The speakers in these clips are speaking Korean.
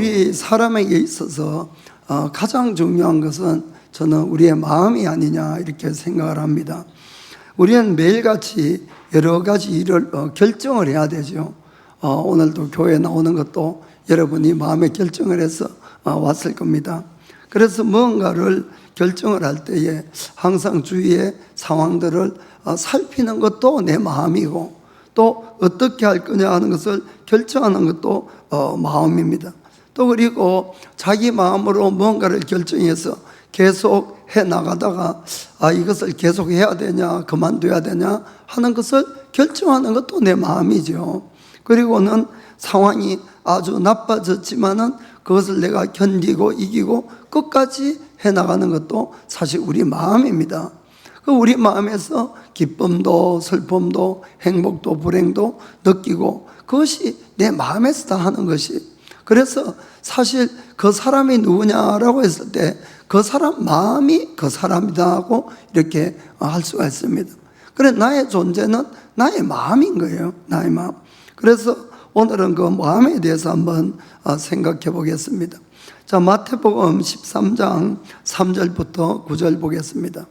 우리 사람에게 있어서 가장 중요한 것은 저는 우리의 마음이 아니냐 이렇게 생각을 합니다. 우리는 매일같이 여러 가지 일을 결정을 해야 되죠. 오늘도 교회 나오는 것도 여러분이 마음에 결정을 해서 왔을 겁니다. 그래서 무언가를 결정을 할 때에 항상 주위의 상황들을 살피는 것도 내 마음이고, 또 어떻게 할 거냐 하는 것을 결정하는 것도 마음입니다. 또 그리고 자기 마음으로 무언가를 결정해서 계속 해 나가다가 이것을 계속 해야 되냐 그만둬야 되냐 하는 것을 결정하는 것도 내 마음이죠. 그리고는 상황이 아주 나빠졌지만은 그것을 내가 견디고 이기고 끝까지 해나가는 것도 사실 우리 마음입니다. 우리 마음에서 기쁨도 슬픔도 행복도 불행도 느끼고, 그것이 내 마음에서 다 하는 것이. 그래서 사실 그 사람이 누구냐라고 했을 때 그 사람 마음이 그 사람이다 하고 이렇게 할 수가 있습니다. 그래, 나의 존재는 나의 마음인 거예요. 나의 마음. 그래서 오늘은 그 마음에 대해서 한번 생각해 보겠습니다. 자, 마태복음 13장 3절부터 9절 보겠습니다.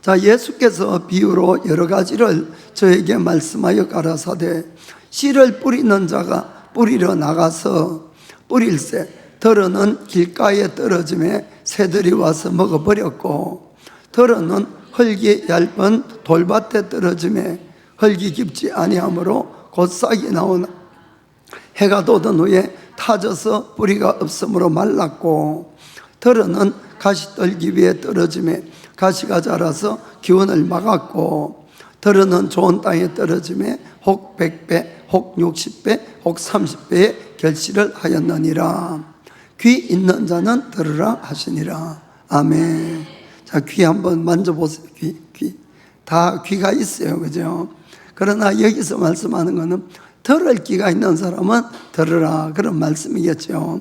자, 예수께서 비유로 여러 가지를 저에게 말씀하여 가라사대, 씨를 뿌리는 자가 뿌리러 나가서 뿌릴새 덜어는 길가에 떨어짐에 새들이 와서 먹어버렸고, 덜어는 흙이 얇은 돌밭에 떨어짐에 흙이 깊지 아니하므로 곧 싹이 나오나 해가 돋은 후에 타져서 뿌리가 없으므로 말랐고, 덜어는 가시떨기 위에 떨어짐에 가시가 자라서 기운을 막았고, 덜어는 좋은 땅에 떨어짐에 혹 100배 혹 60배 혹 30배의 결실을 하였느니라. 귀 있는 자는 들으라 하시니라. 아멘. 자, 귀 한번 만져보세요. 귀. 다 귀가 있어요. 그죠? 그러나 여기서 말씀하는 것은 들을 귀가 있는 사람은 들으라, 그런 말씀이겠죠.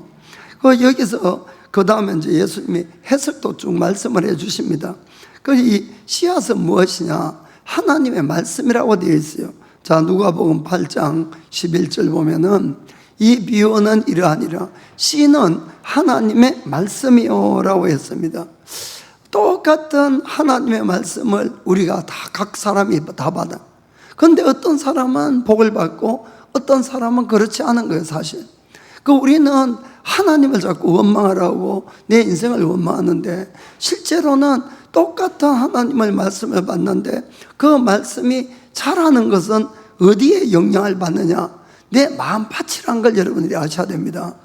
여기서 그 다음에 이제 예수님이 해석도 쭉 말씀을 해 주십니다. 이 씨앗은 무엇이냐? 하나님의 말씀이라고 되어 있어요. 자, 누가복음 8장 11절 보면은 이 비유는 이러하니라. 씨는 하나님의 말씀이요라고 했습니다. 똑같은 하나님의 말씀을 우리가 다 각 사람이 다 받아. 그런데 어떤 사람은 복을 받고 어떤 사람은 그렇지 않은 거예요, 사실. 우리는 하나님을 자꾸 원망을 하고 내 인생을 원망하는데, 실제로는 똑같은 하나님의 말씀을 받는데 그 말씀이 잘하는 것은 어디에 영향을 받느냐? 내 마음밭이란 걸 여러분들이 아셔야 됩니다.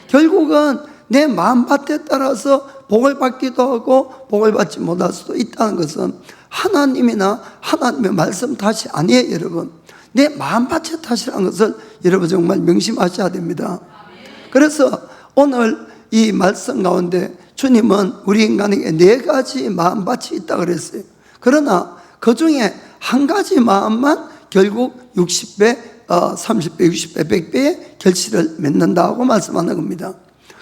결국은 내 마음밭에 따라서 복을 받기도 하고 복을 받지 못할 수도 있다는 것은 하나님이나 하나님의 말씀 탓이 아니에요, 여러분. 내 마음밭의 탓이라는 것을 여러분 정말 명심하셔야 됩니다. 그래서 오늘 이 말씀 가운데 주님은 우리 인간에게 4가지 마음밭이 있다고 그랬어요. 그러나 그 중에 한 가지 마음만 결국 60배, 30배, 60배, 100배의 결실을 맺는다고 말씀하는 겁니다.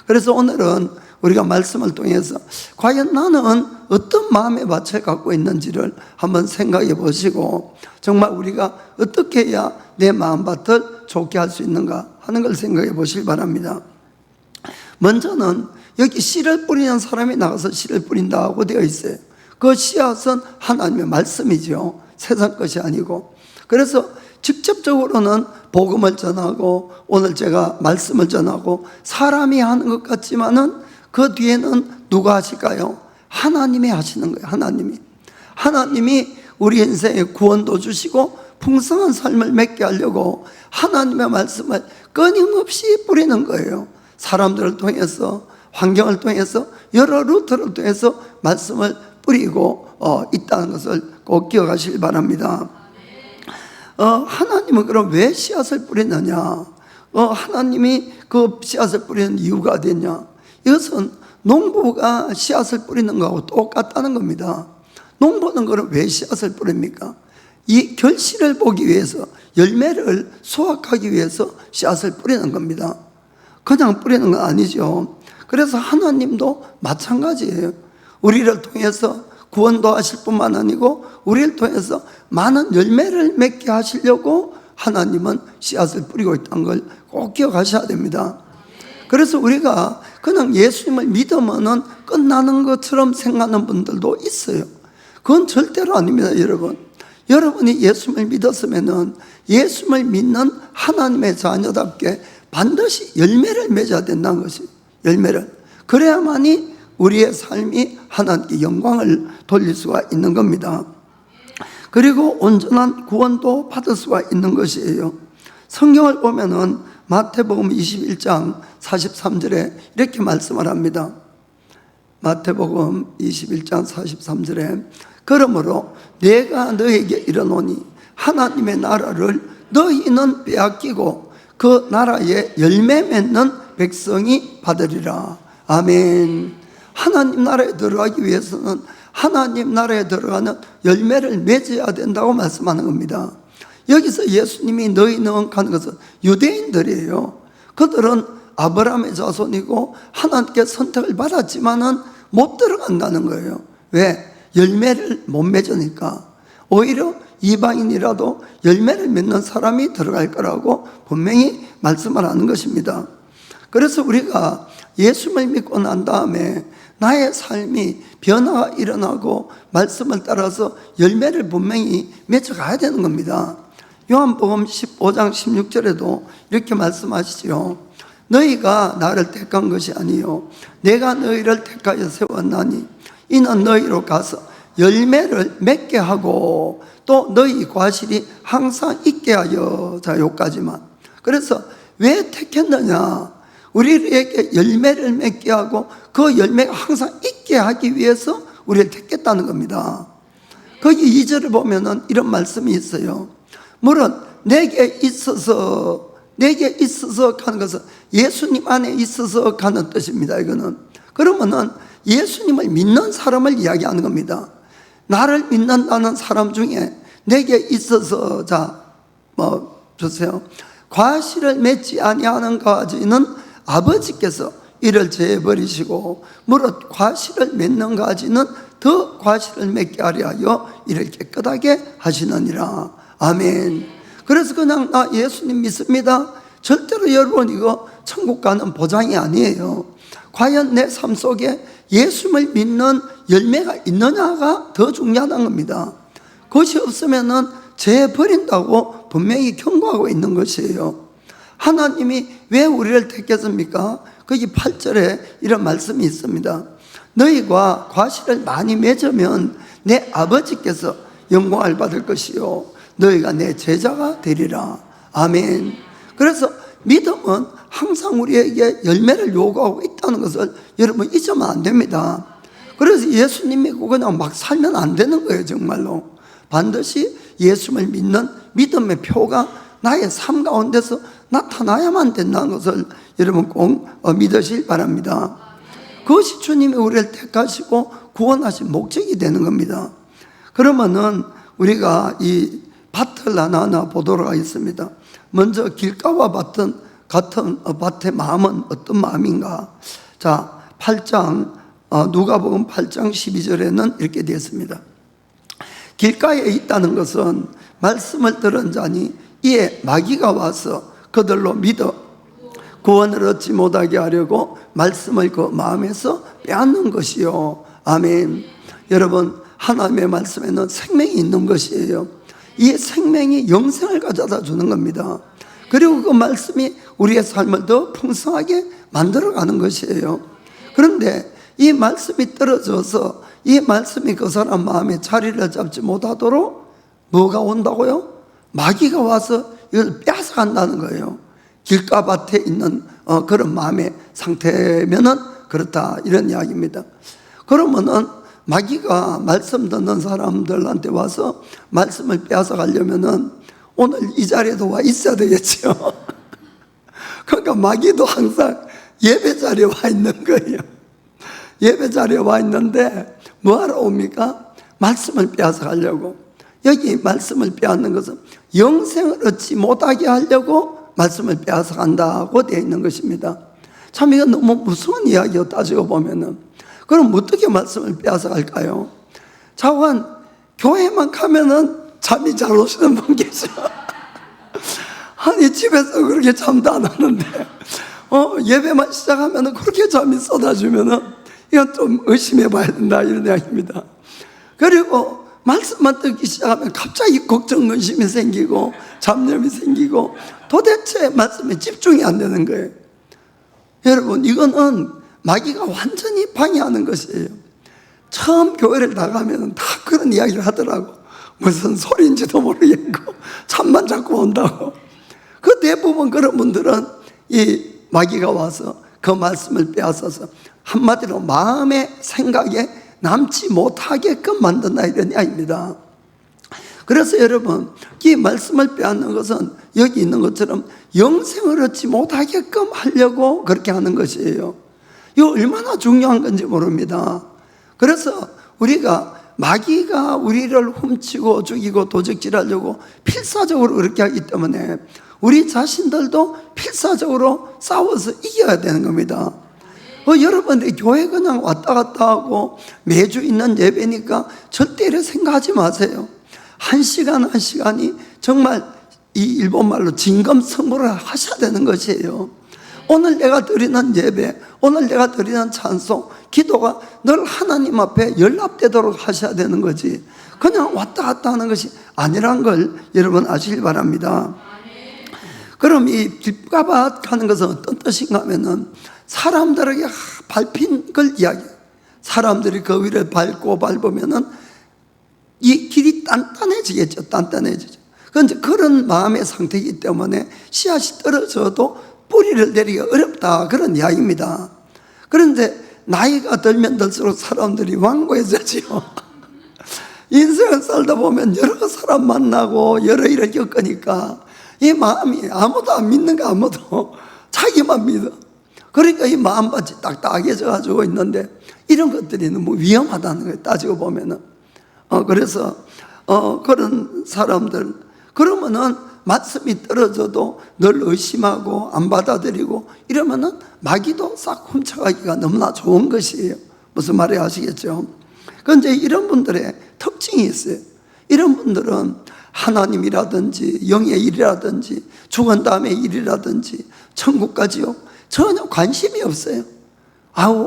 그래서 오늘은 우리가 말씀을 통해서 과연 나는 어떤 마음의 밭을 갖고 있는지를 한번 생각해 보시고, 정말 우리가 어떻게 해야 내 마음밭을 좋게 할 수 있는가 하는 걸 생각해 보시기 바랍니다. 먼저는 여기 씨를 뿌리는 사람이 나가서 씨를 뿌린다고 되어 있어요. 그 씨앗은 하나님의 말씀이죠. 세상 것이 아니고. 그래서 직접적으로는 복음을 전하고 오늘 제가 말씀을 전하고 사람이 하는 것 같지만은 그 뒤에는 누가 하실까요? 하나님이 하시는 거예요. 하나님이 우리 인생에 구원도 주시고 풍성한 삶을 맺게 하려고 하나님의 말씀을 끊임없이 뿌리는 거예요. 사람들을 통해서, 환경을 통해서, 여러 루트를 통해서 말씀을 뿌리고 있다는 것을 꼭 기억하시기 바랍니다. 하나님은 그럼 왜 씨앗을 뿌리느냐? 하나님이 그 씨앗을 뿌리는 이유가 어디냐? 이것은 농부가 씨앗을 뿌리는 것하고 똑같다는 겁니다. 농부는 그럼 왜 씨앗을 뿌립니까? 이 결실을 보기 위해서, 열매를 수확하기 위해서 씨앗을 뿌리는 겁니다. 그냥 뿌리는 건 아니죠. 그래서 하나님도 마찬가지예요. 우리를 통해서 구원도 하실 뿐만 아니고 우리를 통해서 많은 열매를 맺게 하시려고 하나님은 씨앗을 뿌리고 있다는 걸 꼭 기억하셔야 됩니다. 그래서 우리가 그냥 예수님을 믿으면은 끝나는 것처럼 생각하는 분들도 있어요. 그건 절대로 아닙니다, 여러분. 여러분이 예수님을 믿었으면은 예수님을 믿는 하나님의 자녀답게 반드시 열매를 맺어야 된다는 것이, 열매를. 그래야만이 우리의 삶이 하나님께 영광을 돌릴 수가 있는 겁니다. 그리고 온전한 구원도 받을 수가 있는 것이에요. 성경을 보면은 마태복음 21장 43절에 이렇게 말씀을 합니다. 마태복음 21장 43절에 그러므로 내가 너에게 이르노니 하나님의 나라를 너희는 빼앗기고 그 나라에 열매 맺는 백성이 받으리라. 아멘. 하나님 나라에 들어가기 위해서는 하나님 나라에 들어가는 열매를 맺어야 된다고 말씀하는 겁니다. 여기서 예수님이 너희는 가는 것은 유대인들이에요. 그들은 아브라함의 자손이고 하나님께 선택을 받았지만은 못 들어간다는 거예요. 왜? 열매를 못 맺으니까. 오히려 이방인이라도 열매를 맺는 사람이 들어갈 거라고 분명히 말씀을 하는 것입니다. 그래서 우리가 예수를 믿고 난 다음에 나의 삶이 변화가 일어나고 말씀을 따라서 열매를 분명히 맺어가야 되는 겁니다. 요한복음 15장 16절에도 이렇게 말씀하시죠. 너희가 나를 택한 것이 아니요 내가 너희를 택하여 세웠나니 이는 너희로 가서 열매를 맺게 하고 또 너희 과실이 항상 있게 하여. 자, 요까지만. 그래서 왜 택했느냐? 우리에게 열매를 맺게 하고 그 열매가 항상 있게 하기 위해서 우리를 택했다는 겁니다. 거기 2절을 보면은 이런 말씀이 있어요. 물론 내게 있어서 가는 것은 예수님 안에 있어서 가는 뜻입니다. 이거는 그러면은 예수님을 믿는 사람을 이야기하는 겁니다. 나를 믿는다는 사람 중에 내게 있어서 주세요. 과실을 맺지 아니하는 가지는 아버지께서 이를 제버리시고 무릇 과실을 맺는 가지는 더 과실을 맺게 하려 하여 이를 깨끗하게 하시느니라. 아멘. 그래서 그냥 나 예수님 믿습니다. 절대로 여러분 이거 천국 가는 보장이 아니에요. 과연 내 삶 속에 예수님을 믿는 열매가 있느냐가 더 중요하다는 겁니다. 그것이 없으면은 죄 버린다고 분명히 경고하고 있는 것이에요. 하나님이 왜 우리를 택했습니까? 거기 8절에 이런 말씀이 있습니다. 너희가 과실을 많이 맺으면 내 아버지께서 영광을 받을 것이요 너희가 내 제자가 되리라. 아멘. 그래서 믿음은 항상 우리에게 열매를 요구하고 있다는 것을 여러분 잊으면 안 됩니다. 그래서 예수님 믿고 그냥 막 살면 안 되는 거예요. 정말로 반드시 예수를 믿는 믿음의 표가 나의 삶 가운데서 나타나야만 된다는 것을 여러분 꼭 믿으실 바랍니다. 그것이 주님이 우리를 택하시고 구원하신 목적이 되는 겁니다. 그러면은 우리가 이 밭을 하나하나 보도록 하겠습니다. 먼저 길가와 같은 밭의 마음은 어떤 마음인가? 자, 8장 누가복음 8장 12절에는 이렇게 되어 있습니다. 길가에 있다는 것은 말씀을 들은 자니 이에 마귀가 와서 그들로 믿어 구원을 얻지 못하게 하려고 말씀을 그 마음에서 빼앗는 것이요. 아멘. 여러분, 하나님의 말씀에는 생명이 있는 것이에요. 이 생명이 영생을 가져다 주는 겁니다. 그리고 그 말씀이 우리의 삶을 더 풍성하게 만들어가는 것이에요. 그런데 이 말씀이 떨어져서 이 말씀이 그 사람 마음에 자리를 잡지 못하도록 뭐가 온다고요? 마귀가 와서 이걸 뺏어간다는 거예요. 길가밭에 있는 그런 마음의 상태면은 그렇다, 이런 이야기입니다. 그러면은 마귀가 말씀 듣는 사람들한테 와서 말씀을 빼앗아 가려면은 오늘 이 자리에도 와 있어야 되겠죠. 그러니까 마귀도 항상 예배 자리에 와 있는 거예요. 예배 자리에 와 있는데 뭐하러 옵니까? 말씀을 빼앗아 가려고. 여기 말씀을 빼앗는 것은 영생을 얻지 못하게 하려고 말씀을 빼앗아 간다고 되어 있는 것입니다. 참 이건 너무 무서운 이야기요, 따지고 보면은. 그럼 어떻게 말씀을 빼앗아 갈까요? 자관 교회만 가면은 잠이 잘 오시는 분 계셔. 아니 집에서 그렇게 잠도 안 하는데 예배만 시작하면 그렇게 잠이 쏟아지면은 이건 좀 의심해 봐야 된다, 이런 이야기입니다. 그리고 말씀만 듣기 시작하면 갑자기 걱정, 근심이 생기고 잡념이 생기고 도대체 말씀에 집중이 안 되는 거예요. 여러분, 이거는 마귀가 완전히 방해하는 것이에요. 처음 교회를 나가면 다 그런 이야기를 하더라고. 무슨 소리인지도 모르겠고 잠만 자꾸 온다고. 그 대부분 그런 분들은 이 마귀가 와서 그 말씀을 빼앗아서 한마디로 마음의 생각에 남지 못하게끔 만든다, 이런 이야기입니다. 그래서 여러분, 이 말씀을 빼앗는 것은 여기 있는 것처럼 영생을 얻지 못하게끔 하려고 그렇게 하는 것이에요. 이거 얼마나 중요한 건지 모릅니다. 그래서 우리가 마귀가 우리를 훔치고 죽이고 도적질하려고 필사적으로 그렇게 하기 때문에 우리 자신들도 필사적으로 싸워서 이겨야 되는 겁니다. 여러분들이 교회 그냥 왔다 갔다 하고 매주 있는 예배니까 절대 이렇게 생각하지 마세요. 한 시간 한 시간이 정말 이 일본말로 진검승부를 하셔야 되는 것이에요. 오늘 내가 드리는 예배, 오늘 내가 드리는 찬송, 기도가 늘 하나님 앞에 연락되도록 하셔야 되는 거지, 그냥 왔다 갔다 하는 것이 아니란 걸 여러분 아시길 바랍니다. 그럼 이 길가밭 하는 것은 어떤 뜻인가 하면은 사람들에게 밟힌 걸 이야기해요. 사람들이 그 위를 밟고 밟으면은 이 길이 단단해지겠죠. 단단해지죠. 그런데 그런 마음의 상태이기 때문에 씨앗이 떨어져도 뿌리를 내리기 어렵다, 그런 이야기입니다. 그런데 나이가 들면 들수록 사람들이 완고해지죠. 인생을 살다 보면 여러 사람 만나고 여러 일을 겪으니까 이 마음이 아무도 안 믿는 거, 아무도 자기만 믿어. 그러니까 이 마음밭이 딱딱해져 가지고 있는데 이런 것들이 너무 위험하다는 거예요, 따지고 보면은. 그래서 그런 사람들, 그러면은 말씀이 떨어져도 늘 의심하고 안 받아들이고 이러면은 마귀도 싹 훔쳐가기가 너무나 좋은 것이에요. 무슨 말인지 아시겠죠? 그런데 이런 분들의 특징이 있어요. 이런 분들은 하나님이라든지 영의 일이라든지 죽은 다음의 일이라든지 천국까지요, 전혀 관심이 없어요.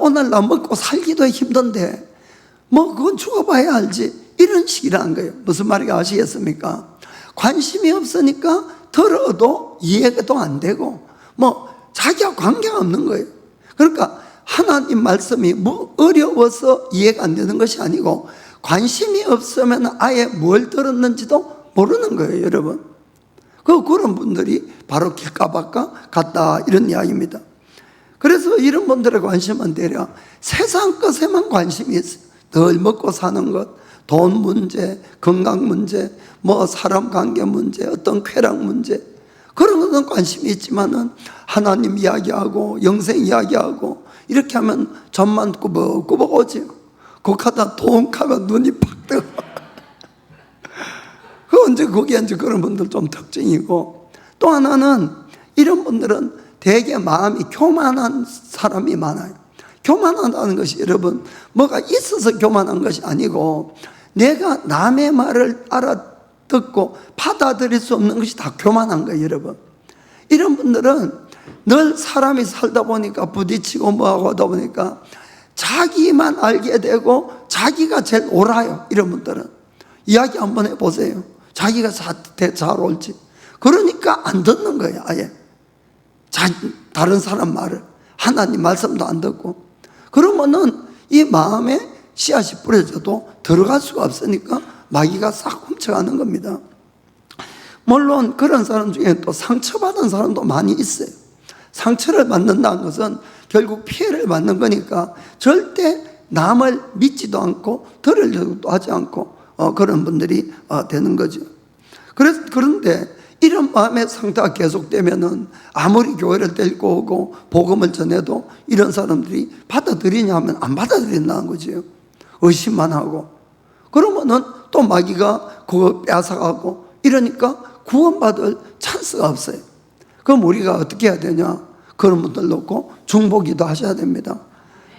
오늘 나 먹고 살기도 힘든데 뭐 그건 죽어봐야 알지, 이런 식이라는 거예요. 무슨 말인지 아시겠습니까? 관심이 없으니까 들어도 이해도 안 되고 뭐 자기와 관계가 없는 거예요. 그러니까 하나님 말씀이 뭐 어려워서 이해가 안 되는 것이 아니고 관심이 없으면 아예 뭘 들었는지도 모르는 거예요, 여러분. 그런 분들이 바로 길가밭과 같다, 이런 이야기입니다. 그래서 이런 분들의 관심은 대략 세상 것에만 관심이 있어요. 늘 먹고 사는 것, 돈 문제, 건강 문제, 뭐 사람 관계 문제, 어떤 쾌락 문제, 그런 것은 관심이 있지만은 하나님 이야기하고 영생 이야기하고 이렇게 하면 전만 꾸벅꾸벅 오지. 거기다 돈 가면 눈이 팍 뜨고. 그게 이제 그런 분들 좀 특징이고, 또 하나는 이런 분들은 되게 마음이 교만한 사람이 많아요. 교만하다는 것이 여러분 뭐가 있어서 교만한 것이 아니고 내가 남의 말을 알아듣고 받아들일 수 없는 것이 다 교만한 거예요, 여러분. 이런 분들은 늘 사람이 살다 보니까 부딪히고 뭐하고 하다 보니까 자기만 알게 되고 자기가 제일 옳아요. 이런 분들은 이야기 한번 해보세요. 자기가 잘 옳지. 그러니까 안 듣는 거예요, 아예. 다른 사람 말을, 하나님 말씀도 안 듣고. 그러면은 이 마음에 씨앗이 뿌려져도 들어갈 수가 없으니까 마귀가 싹 훔쳐가는 겁니다. 물론 그런 사람 중에 또 상처받은 사람도 많이 있어요. 상처를 받는다는 것은 결국 피해를 받는 거니까 절대 남을 믿지도 않고 들으려고도 하지 않고 그런 분들이 되는 거죠. 그런데 이런 마음의 상태가 계속되면은 아무리 교회를 데리고 오고 복음을 전해도 이런 사람들이 받아들이냐 하면 안 받아들인다는 거죠. 의심만 하고. 그러면은 또 마귀가 그거 빼앗아가고 이러니까 구원받을 찬스가 없어요. 그럼 우리가 어떻게 해야 되냐? 그런 분들 놓고 중보기도 하셔야 됩니다.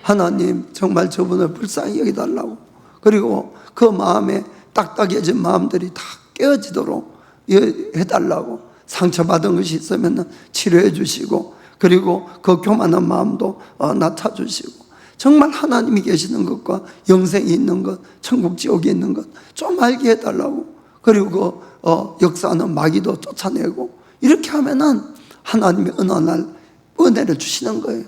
하나님, 정말 저분을 불쌍히 여기달라고. 그리고 그 마음에 딱딱해진 마음들이 다 깨어지도록 해달라고. 상처받은 것이 있으면 치료해 주시고, 그리고 그 교만한 마음도 낮춰주시고, 정말 하나님이 계시는 것과 영생이 있는 것, 천국 지옥이 있는 것 좀 알게 해달라고. 그리고 역사하는 마귀도 쫓아내고, 이렇게 하면은 하나님이 어느 날 은혜를 주시는 거예요.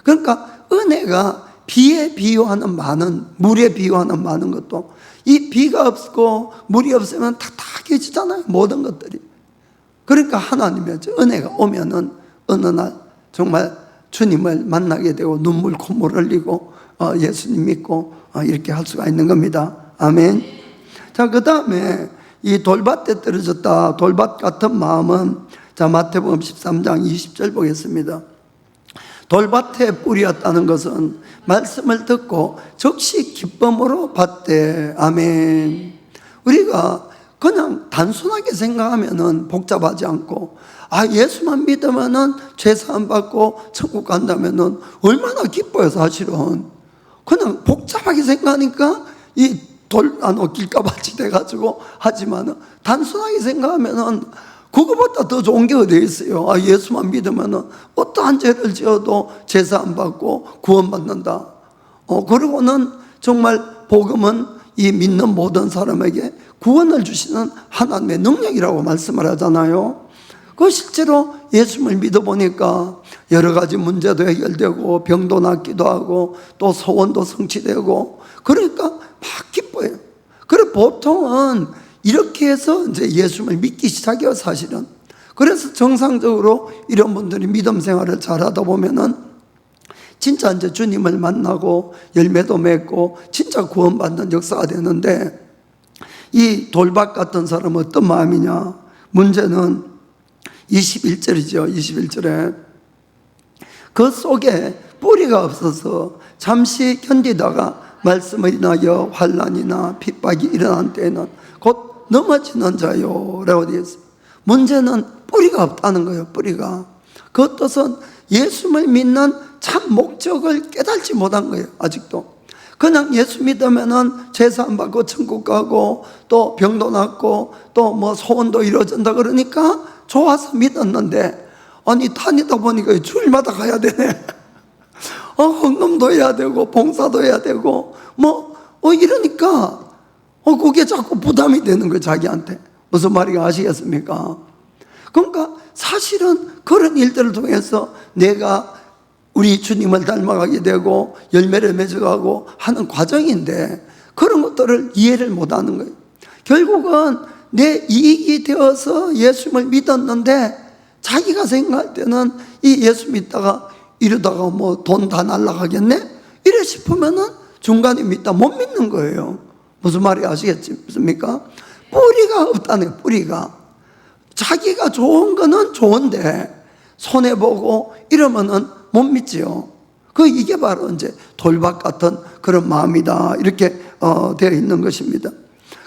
그러니까 은혜가 비에 비유하는 많은, 물에 비유하는 많은 것도, 이 비가 없고 물이 없으면 탁탁해지잖아요, 모든 것들이. 그러니까 하나님의 은혜가 오면은 어느 날 정말 주님을 만나게 되고 눈물 콧물 흘리고 예수님 믿고 이렇게 할 수가 있는 겁니다. 아멘. 자, 그 다음에 이 돌밭에 떨어졌다, 돌밭 같은 마음은, 자, 마태복음 13장 20절 보겠습니다. 돌밭에 뿌리였다는 것은 말씀을 듣고 즉시 기쁨으로 받되. 아멘. 우리가 그냥 단순하게 생각하면은 복잡하지 않고, 예수만 믿으면은 죄사함 받고 천국 간다면은 얼마나 기뻐요, 사실은. 그냥 복잡하게 생각하니까 이 길가밭이 돼가지고 하지만은, 단순하게 생각하면은 그거보다 더 좋은 게 어디 있어요. 예수만 믿으면은 어떠한 죄를 지어도 제사함 받고 구원받는다. 그리고는 정말 복음은 이 믿는 모든 사람에게 구원을 주시는 하나님의 능력이라고 말씀을 하잖아요. 그 실제로 예수를 믿어보니까 여러 가지 문제도 해결되고 병도 낫기도 하고 또 소원도 성취되고, 그러니까 막 기뻐요. 그래, 보통은 이렇게 해서 이제 예수를 믿기 시작해요, 사실은. 그래서 정상적으로 이런 분들이 믿음 생활을 잘 하다 보면은 진짜 이제 주님을 만나고 열매도 맺고 진짜 구원받는 역사가 되는데, 이 돌밭 같은 사람은 어떤 마음이냐? 문제는 21절이죠. 21절에 그 속에 뿌리가 없어서 잠시 견디다가 말씀을 인하여 환난이나 핍박이 일어난 때에는 곧 넘어지는 자요 라고 되어 있어요. 문제는 뿌리가 없다는 거예요. 뿌리가. 그 뜻은 예수를 믿는 참 목적을 깨달지 못한 거예요. 아직도 그냥 예수 믿으면은 제사함 받고 천국 가고 또 병도 낫고 또 뭐 소원도 이루어진다 그러니까 좋아서 믿었는데, 아니 다니다 보니까 주일마다 가야 되네. 헌금도 해야 되고 봉사도 해야 되고 이러니까 그게 자꾸 부담이 되는 거예요, 자기한테. 무슨 말인지 아시겠습니까? 그러니까 사실은 그런 일들을 통해서 내가 우리 주님을 닮아가게 되고 열매를 맺어가고 하는 과정인데, 그런 것들을 이해를 못하는 거예요. 결국은 내 이익이 되어서 예수를 믿었는데, 자기가 생각할 때는 이 예수 믿다가 이러다가 뭐 돈 다 날라가겠네? 이래 싶으면은 중간에 믿다 못 믿는 거예요. 무슨 말인지 아시겠습니까? 뿌리가 없다네, 뿌리가. 자기가 좋은 거는 좋은데 손해보고 이러면은 못 믿지요. 이게 바로 이제 돌밭 같은 그런 마음이다, 이렇게 되어 있는 것입니다.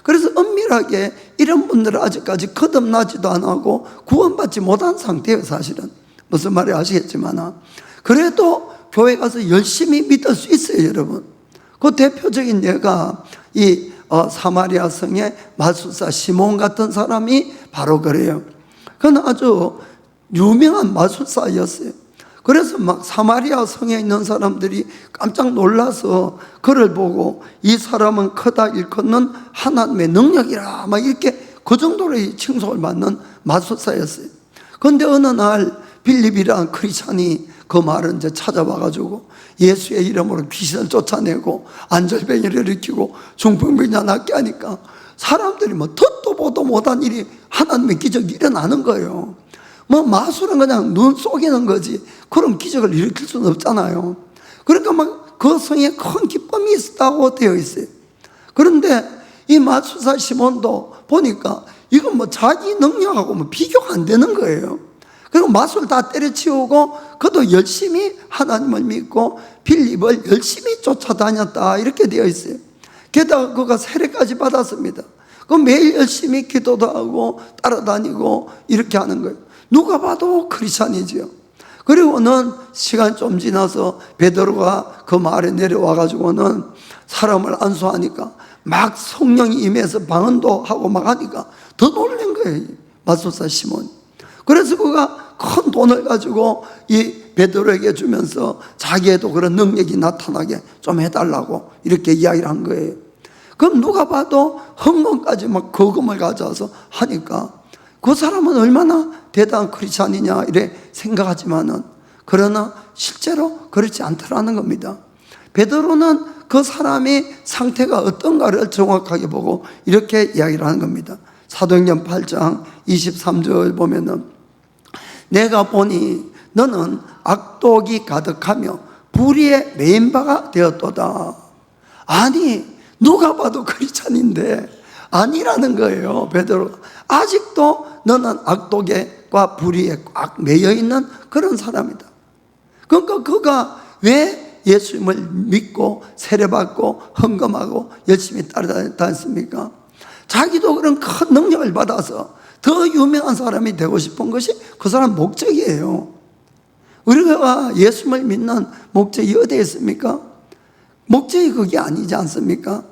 그래서 엄밀하게 이런 분들은 아직까지 거듭나지도 안 하고 구원받지 못한 상태예요, 사실은. 무슨 말인지 아시겠지만, 그래도 교회 가서 열심히 믿을 수 있어요, 여러분. 그 대표적인 예가 이 사마리아 성의 마술사 시몬 같은 사람이 바로 그래요. 그는 아주 유명한 마술사였어요. 그래서 막 사마리아 성에 있는 사람들이 깜짝 놀라서 그를 보고 이 사람은 크다 일컫는 하나님의 능력이라 막 이렇게 그 정도로 칭송을 받는 마술사였어요. 그런데 어느 날 빌립이라는 크리스찬이 그 말을 이제 찾아봐가지고 예수의 이름으로 귀신을 쫓아내고 안절병이를 일으키고 중풍병자 낫게 하니까 사람들이 듣도 보도 못한 일이, 하나님의 기적이 일어나는 거예요. 마술은 그냥 눈 속이는 거지 그런 기적을 일으킬 수는 없잖아요. 그러니까 막 그 성에 큰 기쁨이 있었다고 되어 있어요. 그런데 이 마술사 시몬도 보니까 이건 자기 능력하고 비교가 안 되는 거예요. 그리고 마술 다 때려치우고 그도 열심히 하나님을 믿고 빌립을 열심히 쫓아다녔다, 이렇게 되어 있어요. 게다가 그가 세례까지 받았습니다. 매일 열심히 기도도 하고 따라다니고 이렇게 하는 거예요. 누가 봐도 크리스찬이지요. 그리고는 시간 좀 지나서 베드로가 그 마을에 내려와가지고는 사람을 안수하니까 막 성령이 임해서 방언도 하고 막 하니까 더 놀란 거예요, 마술사 시몬. 그래서 그가 큰 돈을 가지고 이 베드로에게 주면서 자기에도 그런 능력이 나타나게 좀 해달라고 이렇게 이야기를 한 거예요. 그럼 누가 봐도 헌금까지 막 거금을 가져와서 하니까 그 사람은 얼마나 대단한 크리스찬이냐 이래 생각하지만은, 그러나 실제로 그렇지 않더라는 겁니다. 베드로는 그 사람이 상태가 어떤가를 정확하게 보고 이렇게 이야기를 하는 겁니다. 사도행전 8장 23절 보면은, 내가 보니 너는 악독이 가득하며 불의에 매인 바가 되었도다. 아니, 누가 봐도 크리스찬인데 아니라는 거예요. 베드로가 아직도 너는 악독과 불의에 꽉 매여 있는 그런 사람이다. 그러니까 그가 왜 예수님을 믿고 세례받고 헌금하고 열심히 따라다녔습니까? 자기도 그런 큰 능력을 받아서 더 유명한 사람이 되고 싶은 것이 그 사람 목적이에요. 우리가 예수님을 믿는 목적이 어디에 있습니까? 목적이 그게 아니지 않습니까?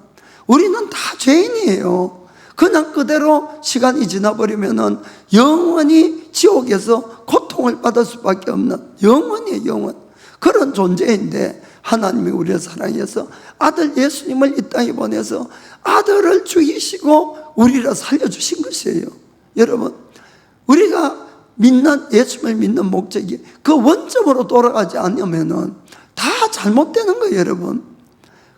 우리는 다 죄인이에요. 그냥 그대로 시간이 지나버리면은 영원히 지옥에서 고통을 받을 수밖에 없는, 영원이에요, 영원. 그런 존재인데 하나님이 우리를 사랑해서 아들 예수님을 이 땅에 보내서 아들을 죽이시고 우리를 살려주신 것이에요. 여러분, 우리가 믿는, 예수님을 믿는 목적이 그 원점으로 돌아가지 않으면은 다 잘못되는 거예요, 여러분.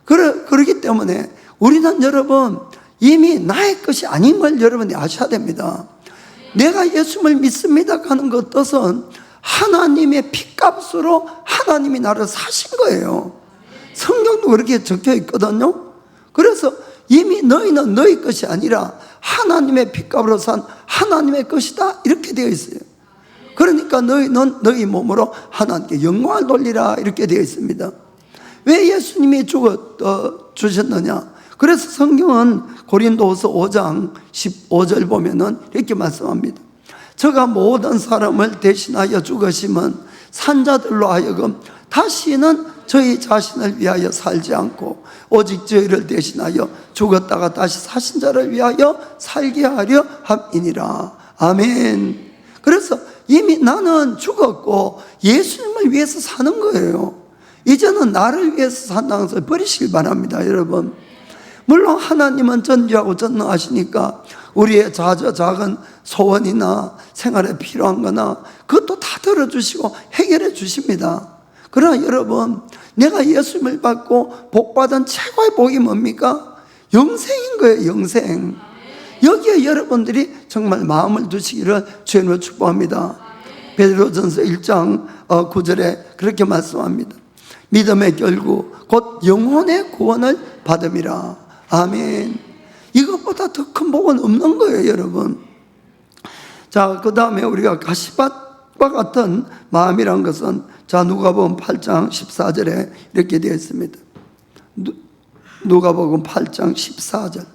그렇기 때문에 우리는 여러분 이미 나의 것이 아닌 걸 여러분이 아셔야 됩니다. 내가 예수님을 믿습니다 하는 그 뜻은 하나님의 피값으로 하나님이 나를 사신 거예요. 성경도 그렇게 적혀 있거든요. 그래서 이미 너희는 너희 것이 아니라 하나님의 피값으로 산 하나님의 것이다 이렇게 되어 있어요. 그러니까 너희는 너희 몸으로 하나님께 영광을 돌리라 이렇게 되어 있습니다. 왜 예수님이 주셨느냐? 그래서 성경은 고린도후서 5장 15절 보면은 이렇게 말씀합니다. 저가 모든 사람을 대신하여 죽으심은 산자들로 하여금 다시는 저희 자신을 위하여 살지 않고 오직 저희를 대신하여 죽었다가 다시 사신 자를 위하여 살게 하려 함이니라. 아멘. 그래서 이미 나는 죽었고 예수님을 위해서 사는 거예요. 이제는 나를 위해서 산다는 것을 버리시길 바랍니다, 여러분. 물론 하나님은 전지하고 전능하시니까 우리의 작은 소원이나 생활에 필요한 거나 그것도 다 들어주시고 해결해 주십니다. 그러나 여러분, 내가 예수님을 받고 복받은 최고의 복이 뭡니까? 영생인 거예요, 영생. 여기에 여러분들이 정말 마음을 두시기를 주님으로 축복합니다. 베드로전서 1장 9절에 그렇게 말씀합니다. 믿음의 결국 곧 영혼의 구원을 받음이라. 아멘. 이것보다 더 큰 복은 없는 거예요, 여러분. 자, 그 다음에 우리가 가시밭과 같은 마음이란 것은, 자, 누가복음 8장 14절에 이렇게 되어 있습니다. 누가복음 8장 14절.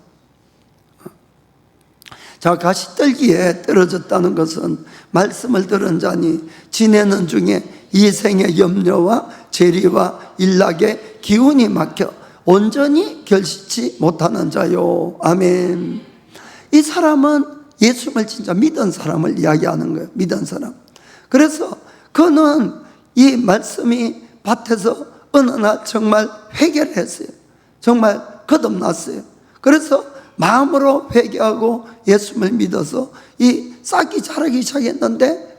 자, 가시떨기에 떨어졌다는 것은 말씀을 들은 자니 지내는 중에 이 생의 염려와 재리와 일락에 기운이 막혀 온전히 결실치 못하는 자요. 아멘. 이 사람은 예수님을 진짜 믿은 사람을 이야기하는 거예요. 믿은 사람. 그래서 그는 이 말씀이 밭에서 어느 날 정말 회개했어요. 정말 거듭났어요. 그래서 마음으로 회개하고 예수님을 믿어서 이 싹이 자라기 시작했는데,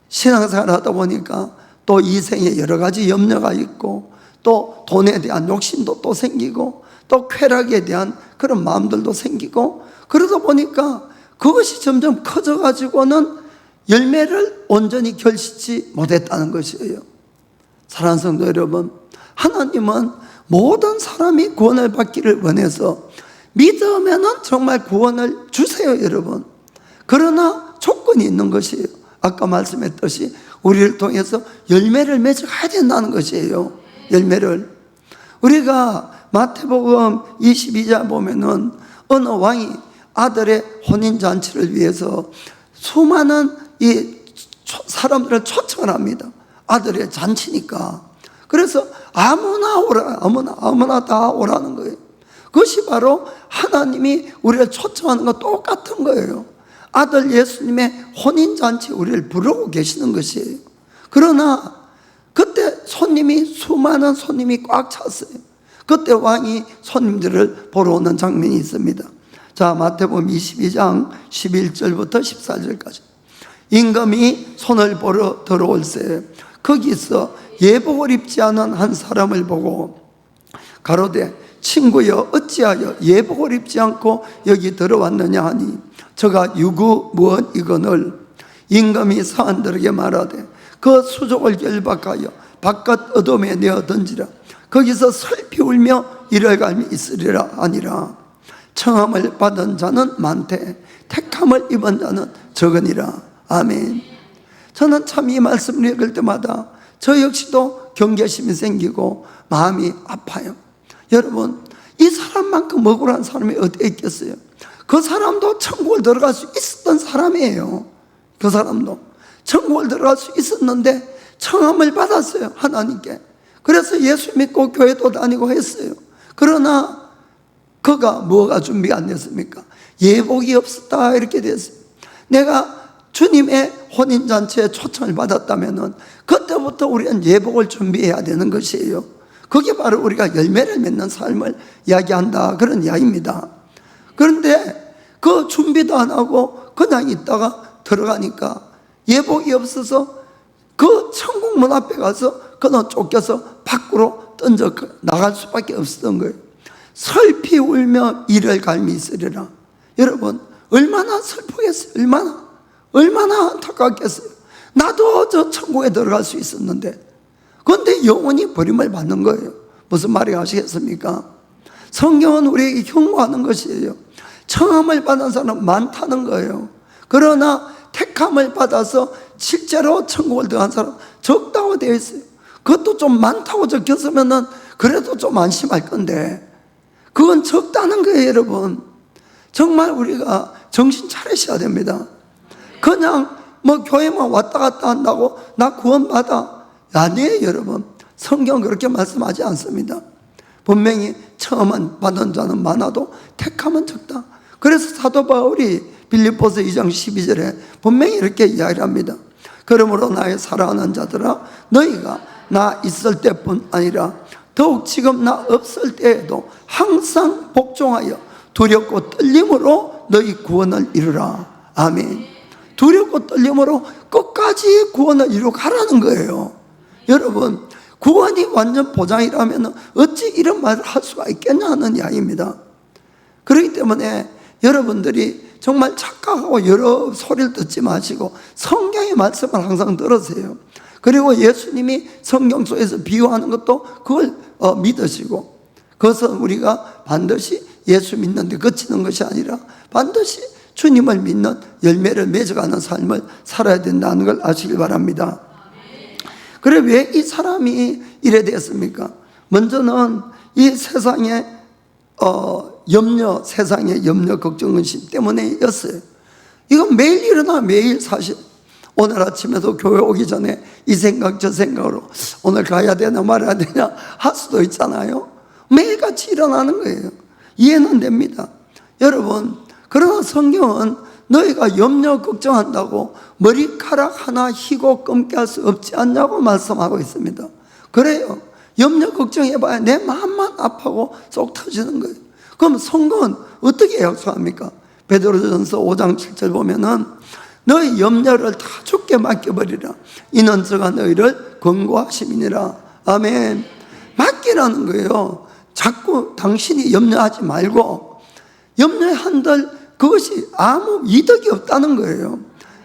신앙생활을 하다 보니까 또 이 생에 여러 가지 염려가 있고 또 돈에 대한 욕심도 또 생기고 또 쾌락에 대한 그런 마음들도 생기고, 그러다 보니까 그것이 점점 커져가지고는 열매를 온전히 결실치 못했다는 것이에요. 사랑하는 성도 여러분, 하나님은 모든 사람이 구원을 받기를 원해서 믿으면은 정말 구원을 주세요, 여러분. 그러나 조건이 있는 것이에요. 아까 말씀했듯이 우리를 통해서 열매를 맺어가야 된다는 것이에요. 열매를. 우리가 마태복음 22장 보면은 어느 왕이 아들의 혼인잔치를 위해서 수많은 이 사람들을 초청을 합니다. 아들의 잔치니까. 그래서 아무나 오라, 아무나 다 오라는 거예요. 그것이 바로 하나님이 우리를 초청하는 것 똑같은 거예요. 아들 예수님의 혼인잔치 우리를 부르고 계시는 것이에요. 그러나 수많은 손님이 꽉 찼어요. 그때 왕이 손님들을 보러 오는 장면이 있습니다. 자, 마태복음 22장 11절부터 14절까지. 임금이 손을 보러 들어올세 거기서 예복을 입지 않은 한 사람을 보고 가로되 친구여 어찌하여 예복을 입지 않고 여기 들어왔느냐 하니 저가 유구 무엇이거늘 임금이 사람들에게 말하되 그 수족을 결박하여 바깥 어둠에 내어 던지라. 거기서 슬피 울며 이를 갈미 있으리라 하니라. 청함을 받은 자는 많되 택함을 입은 자는 적으니라. 아멘. 저는 참 이 말씀을 읽을 때마다 저 역시도 경계심이 생기고 마음이 아파요. 여러분, 이 사람만큼 억울한 사람이 어디에 있겠어요? 그 사람도 천국을 들어갈 수 있었던 사람이에요. 그 사람도 천국을 들어갈 수 있었는데 청함을 받았어요, 하나님께. 그래서 예수 믿고 교회도 다니고 했어요. 그러나 그가 뭐가 준비가 안 됐습니까? 예복이 없었다 이렇게 됐어요. 내가 주님의 혼인잔치에 초청을 받았다면 그때부터 우리는 예복을 준비해야 되는 것이에요. 그게 바로 우리가 열매를 맺는 삶을 이야기한다, 그런 이야기입니다. 그런데 그 준비도 안 하고 그냥 있다가 들어가니까 예복이 없어서 그 천국 문 앞에 가서 그는 쫓겨서 밖으로 던져 나갈 수밖에 없었던 거예요. 슬피 울며 이를 갈미 있으리라. 여러분, 얼마나 슬프겠어요? 얼마나 안타깝겠어요? 나도 저 천국에 들어갈 수 있었는데, 그런데 영원히 버림을 받는 거예요. 무슨 말이 아시겠습니까? 성경은 우리에게 경고하는 것이에요. 청함을 받은 사람은 많다는 거예요. 그러나 택함을 받아서 실제로 천국을 들어간 사람 적다고 되어 있어요. 그것도 좀 많다고 적혔으면 그래도 좀 안심할 건데 그건 적다는 거예요. 여러분, 정말 우리가 정신 차리셔야 됩니다. 그냥 뭐 교회만 왔다 갔다 한다고 나 구원받아, 아니에요. 여러분, 성경 그렇게 말씀하지 않습니다. 분명히 처음 받은 자는 많아도 택함은 적다. 그래서 사도 바울이 빌립보서 2장 12절에 분명히 이렇게 이야기를 합니다. 그러므로 나의 사랑하는 자들아, 너희가 나 있을 때뿐 아니라 더욱 지금 나 없을 때에도 항상 복종하여 두렵고 떨림으로 너희 구원을 이루라. 아멘. 두렵고 떨림으로 끝까지 구원을 이루가라는 거예요. 여러분, 구원이 완전 보장이라면 어찌 이런 말을 할 수가 있겠냐 하는 이야기입니다. 그렇기 때문에 여러분들이 정말 착각하고 여러 소리를 듣지 마시고 성경의 말씀을 항상 들으세요. 그리고 예수님이 성경 속에서 비유하는 것도 그걸 믿으시고, 그것은 우리가 반드시 예수 믿는 데 그치는 것이 아니라 반드시 주님을 믿는 열매를 맺어가는 삶을 살아야 된다는 걸 아시길 바랍니다. 그래, 왜 이 사람이 이래 됐습니까? 먼저는 이 세상의 세상의 염려, 걱정, 근심 때문에였어요. 이건 매일 일어나, 매일 사실. 오늘 아침에도 교회 오기 전에 이 생각 저 생각으로 오늘 가야 되나 말아야 되나 할 수도 있잖아요. 매일같이 일어나는 거예요. 이해는 됩니다. 여러분, 그러나 성경은 너희가 염려 걱정한다고 머리카락 하나 희고 검게 할 수 없지 않냐고 말씀하고 있습니다. 그래요. 염려 걱정해봐야 내 마음만 아파고 속 터지는 거예요. 그럼 성경은 어떻게 약속합니까? 베드로전서 5장 7절 보면은 너희 염려를 다 주께 맡겨버리라. 이는 저가 너희를 권고하심이니라. 아멘. 맡기라는 거예요. 자꾸 당신이 염려하지 말고, 염려한들 그것이 아무 이득이 없다는 거예요.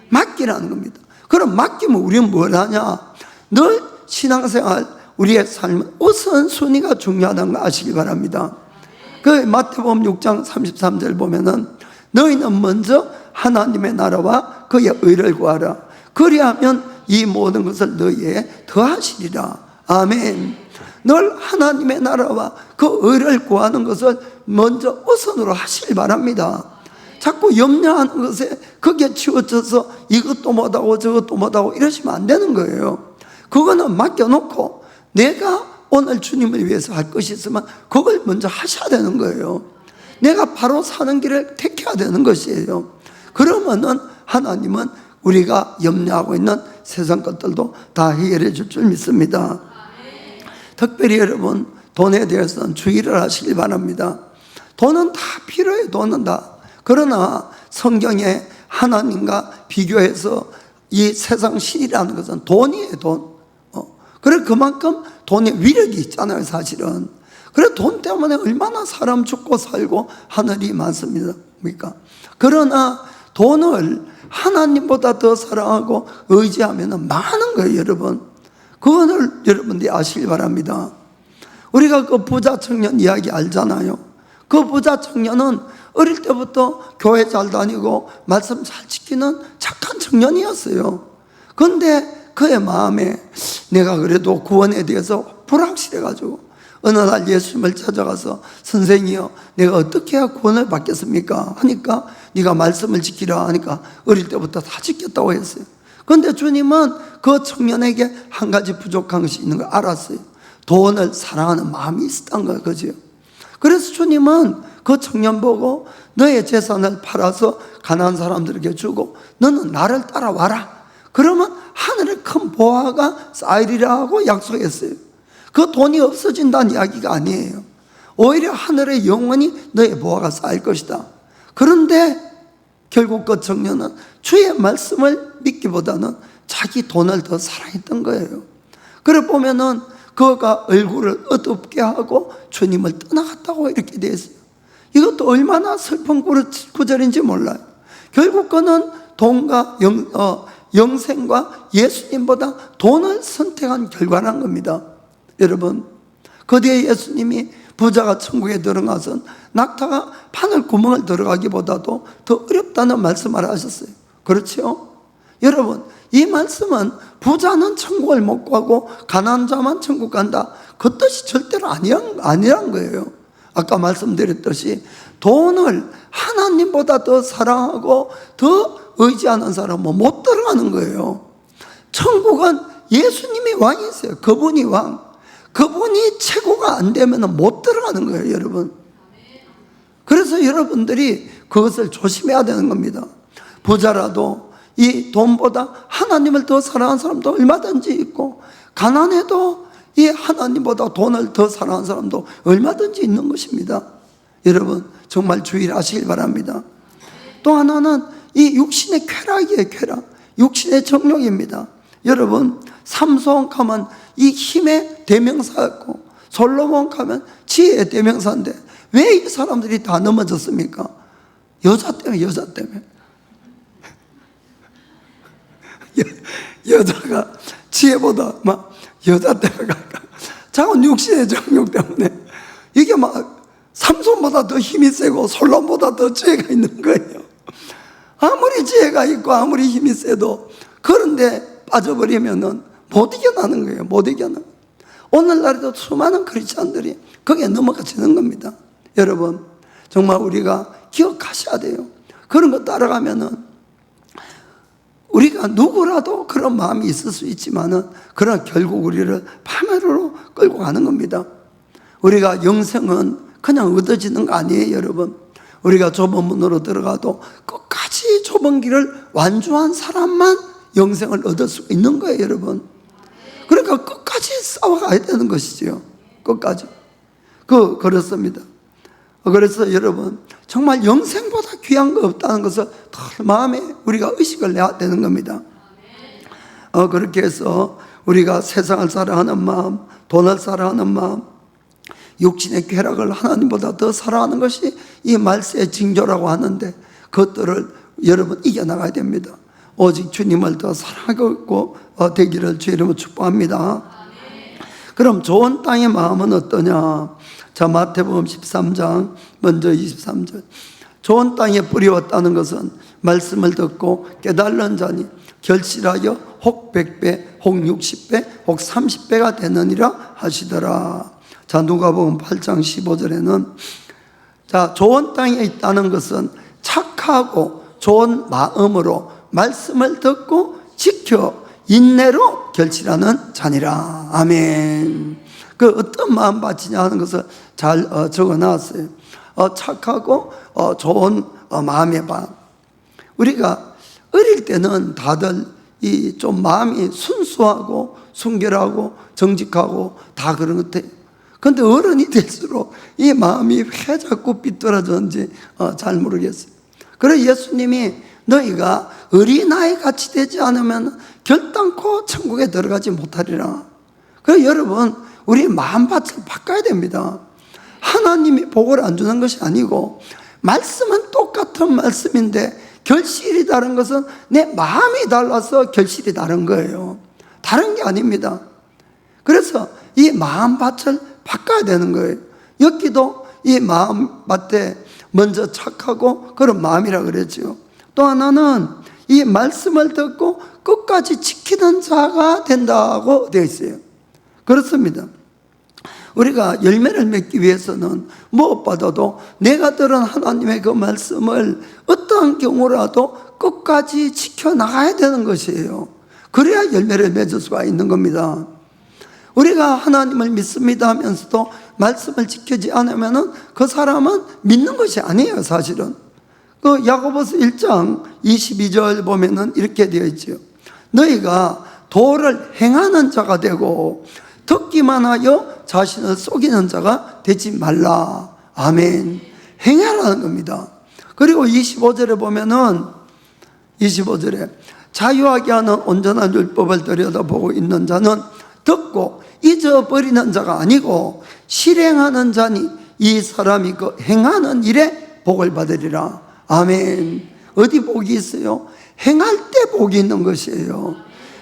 맡기라는 겁니다. 그럼 맡기면 우리는 뭘 하냐? 늘 신앙생활, 우리의 삶은 우선순위가 중요하다는 거 아시기 바랍니다. 그 마태복음 6장 33절 보면은 너희는 먼저 하나님의 나라와 그의 의를 구하라. 그리하면 이 모든 것을 너희에 더하시리라. 아멘. 늘 하나님의 나라와 그 의를 구하는 것을 먼저 우선으로 하시길 바랍니다. 자꾸 염려하는 것에 그게 치우쳐서 이것도 못하고 저것도 못하고 이러시면 안 되는 거예요. 그거는 맡겨놓고 내가 오늘 주님을 위해서 할 것이 있으면 그걸 먼저 하셔야 되는 거예요. 내가 바로 사는 길을 택해야 되는 것이에요. 그러면은 하나님은 우리가 염려하고 있는 세상 것들도 다 해결해 줄 줄 믿습니다. 특별히 여러분 돈에 대해서는 주의를 하시기 바랍니다. 돈은 다 필요해요. 돈은 다. 그러나 성경에 하나님과 비교해서 이 세상 신이라는 것은 돈이에요. 돈. 그래 그만큼 돈의 위력이 있잖아요. 사실은. 그래 돈 때문에 얼마나 사람 죽고 살고 하늘이 많습니다. 그러나 돈을 하나님보다 더 사랑하고 의지하면 많은 거예요. 여러분. 그거를 여러분들이 아시기 바랍니다. 우리가 그 부자 청년 이야기 알잖아요. 그 부자 청년은 어릴 때부터 교회 잘 다니고 말씀 잘 지키는 착한 청년이었어요. 그런데 그의 마음에 내가 그래도 구원에 대해서 불확실해가지고 어느 날 예수님을 찾아가서 선생이요 내가 어떻게 해야 구원을 받겠습니까? 하니까 네가 말씀을 지키라 하니까 어릴 때부터 다 지켰다고 했어요. 그런데 주님은 그 청년에게 한 가지 부족한 것이 있는 걸 알았어요. 돈을 사랑하는 마음이 있었던 거죠. 그래서 주님은 그 청년 보고 너의 재산을 팔아서 가난한 사람들에게 주고 너는 나를 따라와라. 그러면 하늘에 큰 보화가 쌓이리라고 약속했어요. 그 돈이 없어진다는 이야기가 아니에요. 오히려 하늘에 영원히 너의 보화가 쌓일 것이다. 그런데 결국 그 청년은 주의 말씀을 믿기보다는 자기 돈을 더 사랑했던 거예요. 그래 보면은 그가 얼굴을 어둡게 하고 주님을 떠나갔다고 이렇게 되어 있어요. 이것도 얼마나 슬픈 구절인지 몰라요. 결국 그는 돈과 영생과 예수님보다 돈을 선택한 결과란 겁니다. 여러분, 그 뒤에 예수님이 부자가 천국에 들어가선 낙타가 바늘 구멍을 들어가기보다도 더 어렵다는 말씀을 하셨어요. 그렇죠? 여러분, 이 말씀은 부자는 천국을 못 가고 가난한 자만 천국 간다. 그 뜻이 절대로 아니란 거예요. 아까 말씀드렸듯이 돈을 하나님보다 더 사랑하고 더 의지하는 사람은 못 들어가는 거예요. 천국은 예수님이 왕이세요. 그분이 왕. 그분이 최고가 안 되면 못 들어가는 거예요, 여러분. 그래서 여러분들이 그것을 조심해야 되는 겁니다. 부자라도 이 돈보다 하나님을 더 사랑하는 사람도 얼마든지 있고, 가난해도 이 하나님보다 돈을 더 사랑하는 사람도 얼마든지 있는 것입니다. 여러분, 정말 주의를 하시길 바랍니다. 또 하나는 이 육신의 쾌락이에요, 쾌락. 육신의 정욕입니다. 여러분, 삼손 가면 이 힘의 대명사였고, 솔로몬 가면 지혜의 대명사인데, 왜 이 사람들이 다 넘어졌습니까? 여자 때문에, 여자 때문에. 여자가 지혜보다 막 여자 때문에 갈까? 작은 육신의 정욕 때문에 이게 막 삼손보다 더 힘이 세고 솔로몬보다 더 지혜가 있는 거예요. 아무리 지혜가 있고 아무리 힘이 세도 그런데 빠져버리면은 못 이겨나는 거예요. 못 이겨나. 오늘날에도 수많은 크리스찬들이 거기에 넘어가지는 겁니다. 여러분, 정말 우리가 기억하셔야 돼요. 그런 거 따라가면은 우리가 누구라도 그런 마음이 있을 수 있지만은 그러나 결국 우리를 파멸로 끌고 가는 겁니다. 우리가 영생은 그냥 얻어지는 거 아니에요, 여러분. 우리가 좁은 문으로 들어가도 끝까지 좁은 길을 완주한 사람만 영생을 얻을 수 있는 거예요, 여러분. 그러니까 끝까지 싸워가야 되는 것이죠. 끝까지. 그렇습니다. 그래서 여러분, 정말 영생보다 귀한 거 없다는 것을 더 마음에 우리가 의식을 해야 되는 겁니다. 그렇게 해서 우리가 세상을 사랑하는 마음, 돈을 사랑하는 마음, 육신의 쾌락을 하나님보다 더 사랑하는 것이 이 말세의 징조라고 하는데 그것들을 여러분 이겨나가야 됩니다. 오직 주님을 더 사랑하고 되기를 주 이름으로 축복합니다. 그럼 좋은 땅의 마음은 어떠냐? 자, 마태복음 13장 먼저 23절. 좋은 땅에 뿌리웠다는 것은 말씀을 듣고 깨달은 자니 결실하여 혹 100배, 혹 60배, 혹 30배가 되느니라 하시더라. 자, 누가복음 8장 15절에는 자, 좋은 땅에 있다는 것은 착하고 좋은 마음으로 말씀을 듣고 지켜 인내로 결실하는 자니라. 아멘. 그 어떤 마음밭이냐 하는 것을 잘 적어놨어요. 착하고 좋은 마음의 밭. 우리가 어릴 때는 다들 이 좀 마음이 순수하고 순결하고 정직하고 다 그런 것 같아요. 근데 어른이 될수록 이 마음이 왜 자꾸 삐뚤어졌는지 잘 모르겠어요. 그래서 예수님이 너희가 어린아이 같이 되지 않으면 결단코 천국에 들어가지 못하리라. 그래서 여러분, 우리 마음밭을 바꿔야 됩니다. 하나님이 복을 안 주는 것이 아니고, 말씀은 똑같은 말씀인데 결실이 다른 것은 내 마음이 달라서 결실이 다른 거예요. 다른 게 아닙니다. 그래서 이 마음밭을 바꿔야 되는 거예요. 여기도 이 마음밭에 먼저 착하고 그런 마음이라 그랬죠. 또 하나는 이 말씀을 듣고 끝까지 지키는 자가 된다고 되어 있어요. 그렇습니다. 우리가 열매를 맺기 위해서는 무엇보다도 내가 들은 하나님의 그 말씀을 어떠한 경우라도 끝까지 지켜나가야 되는 것이에요. 그래야 열매를 맺을 수가 있는 겁니다. 우리가 하나님을 믿습니다 하면서도 말씀을 지키지 않으면 그 사람은 믿는 것이 아니에요. 사실은 그 야고보서 1장 22절 보면은 이렇게 되어 있죠. 너희가 도를 행하는 자가 되고 듣기만 하여 자신을 속이는 자가 되지 말라. 아멘. 행하라는 겁니다. 그리고 25절에 보면은 25절에 자유하게 하는 온전한 율법을 들여다보고 있는 자는 듣고 잊어버리는 자가 아니고 실행하는 자니 이 사람이 그 행하는 일에 복을 받으리라. 아멘. 어디 복이 있어요? 행할 때 복이 있는 것이에요.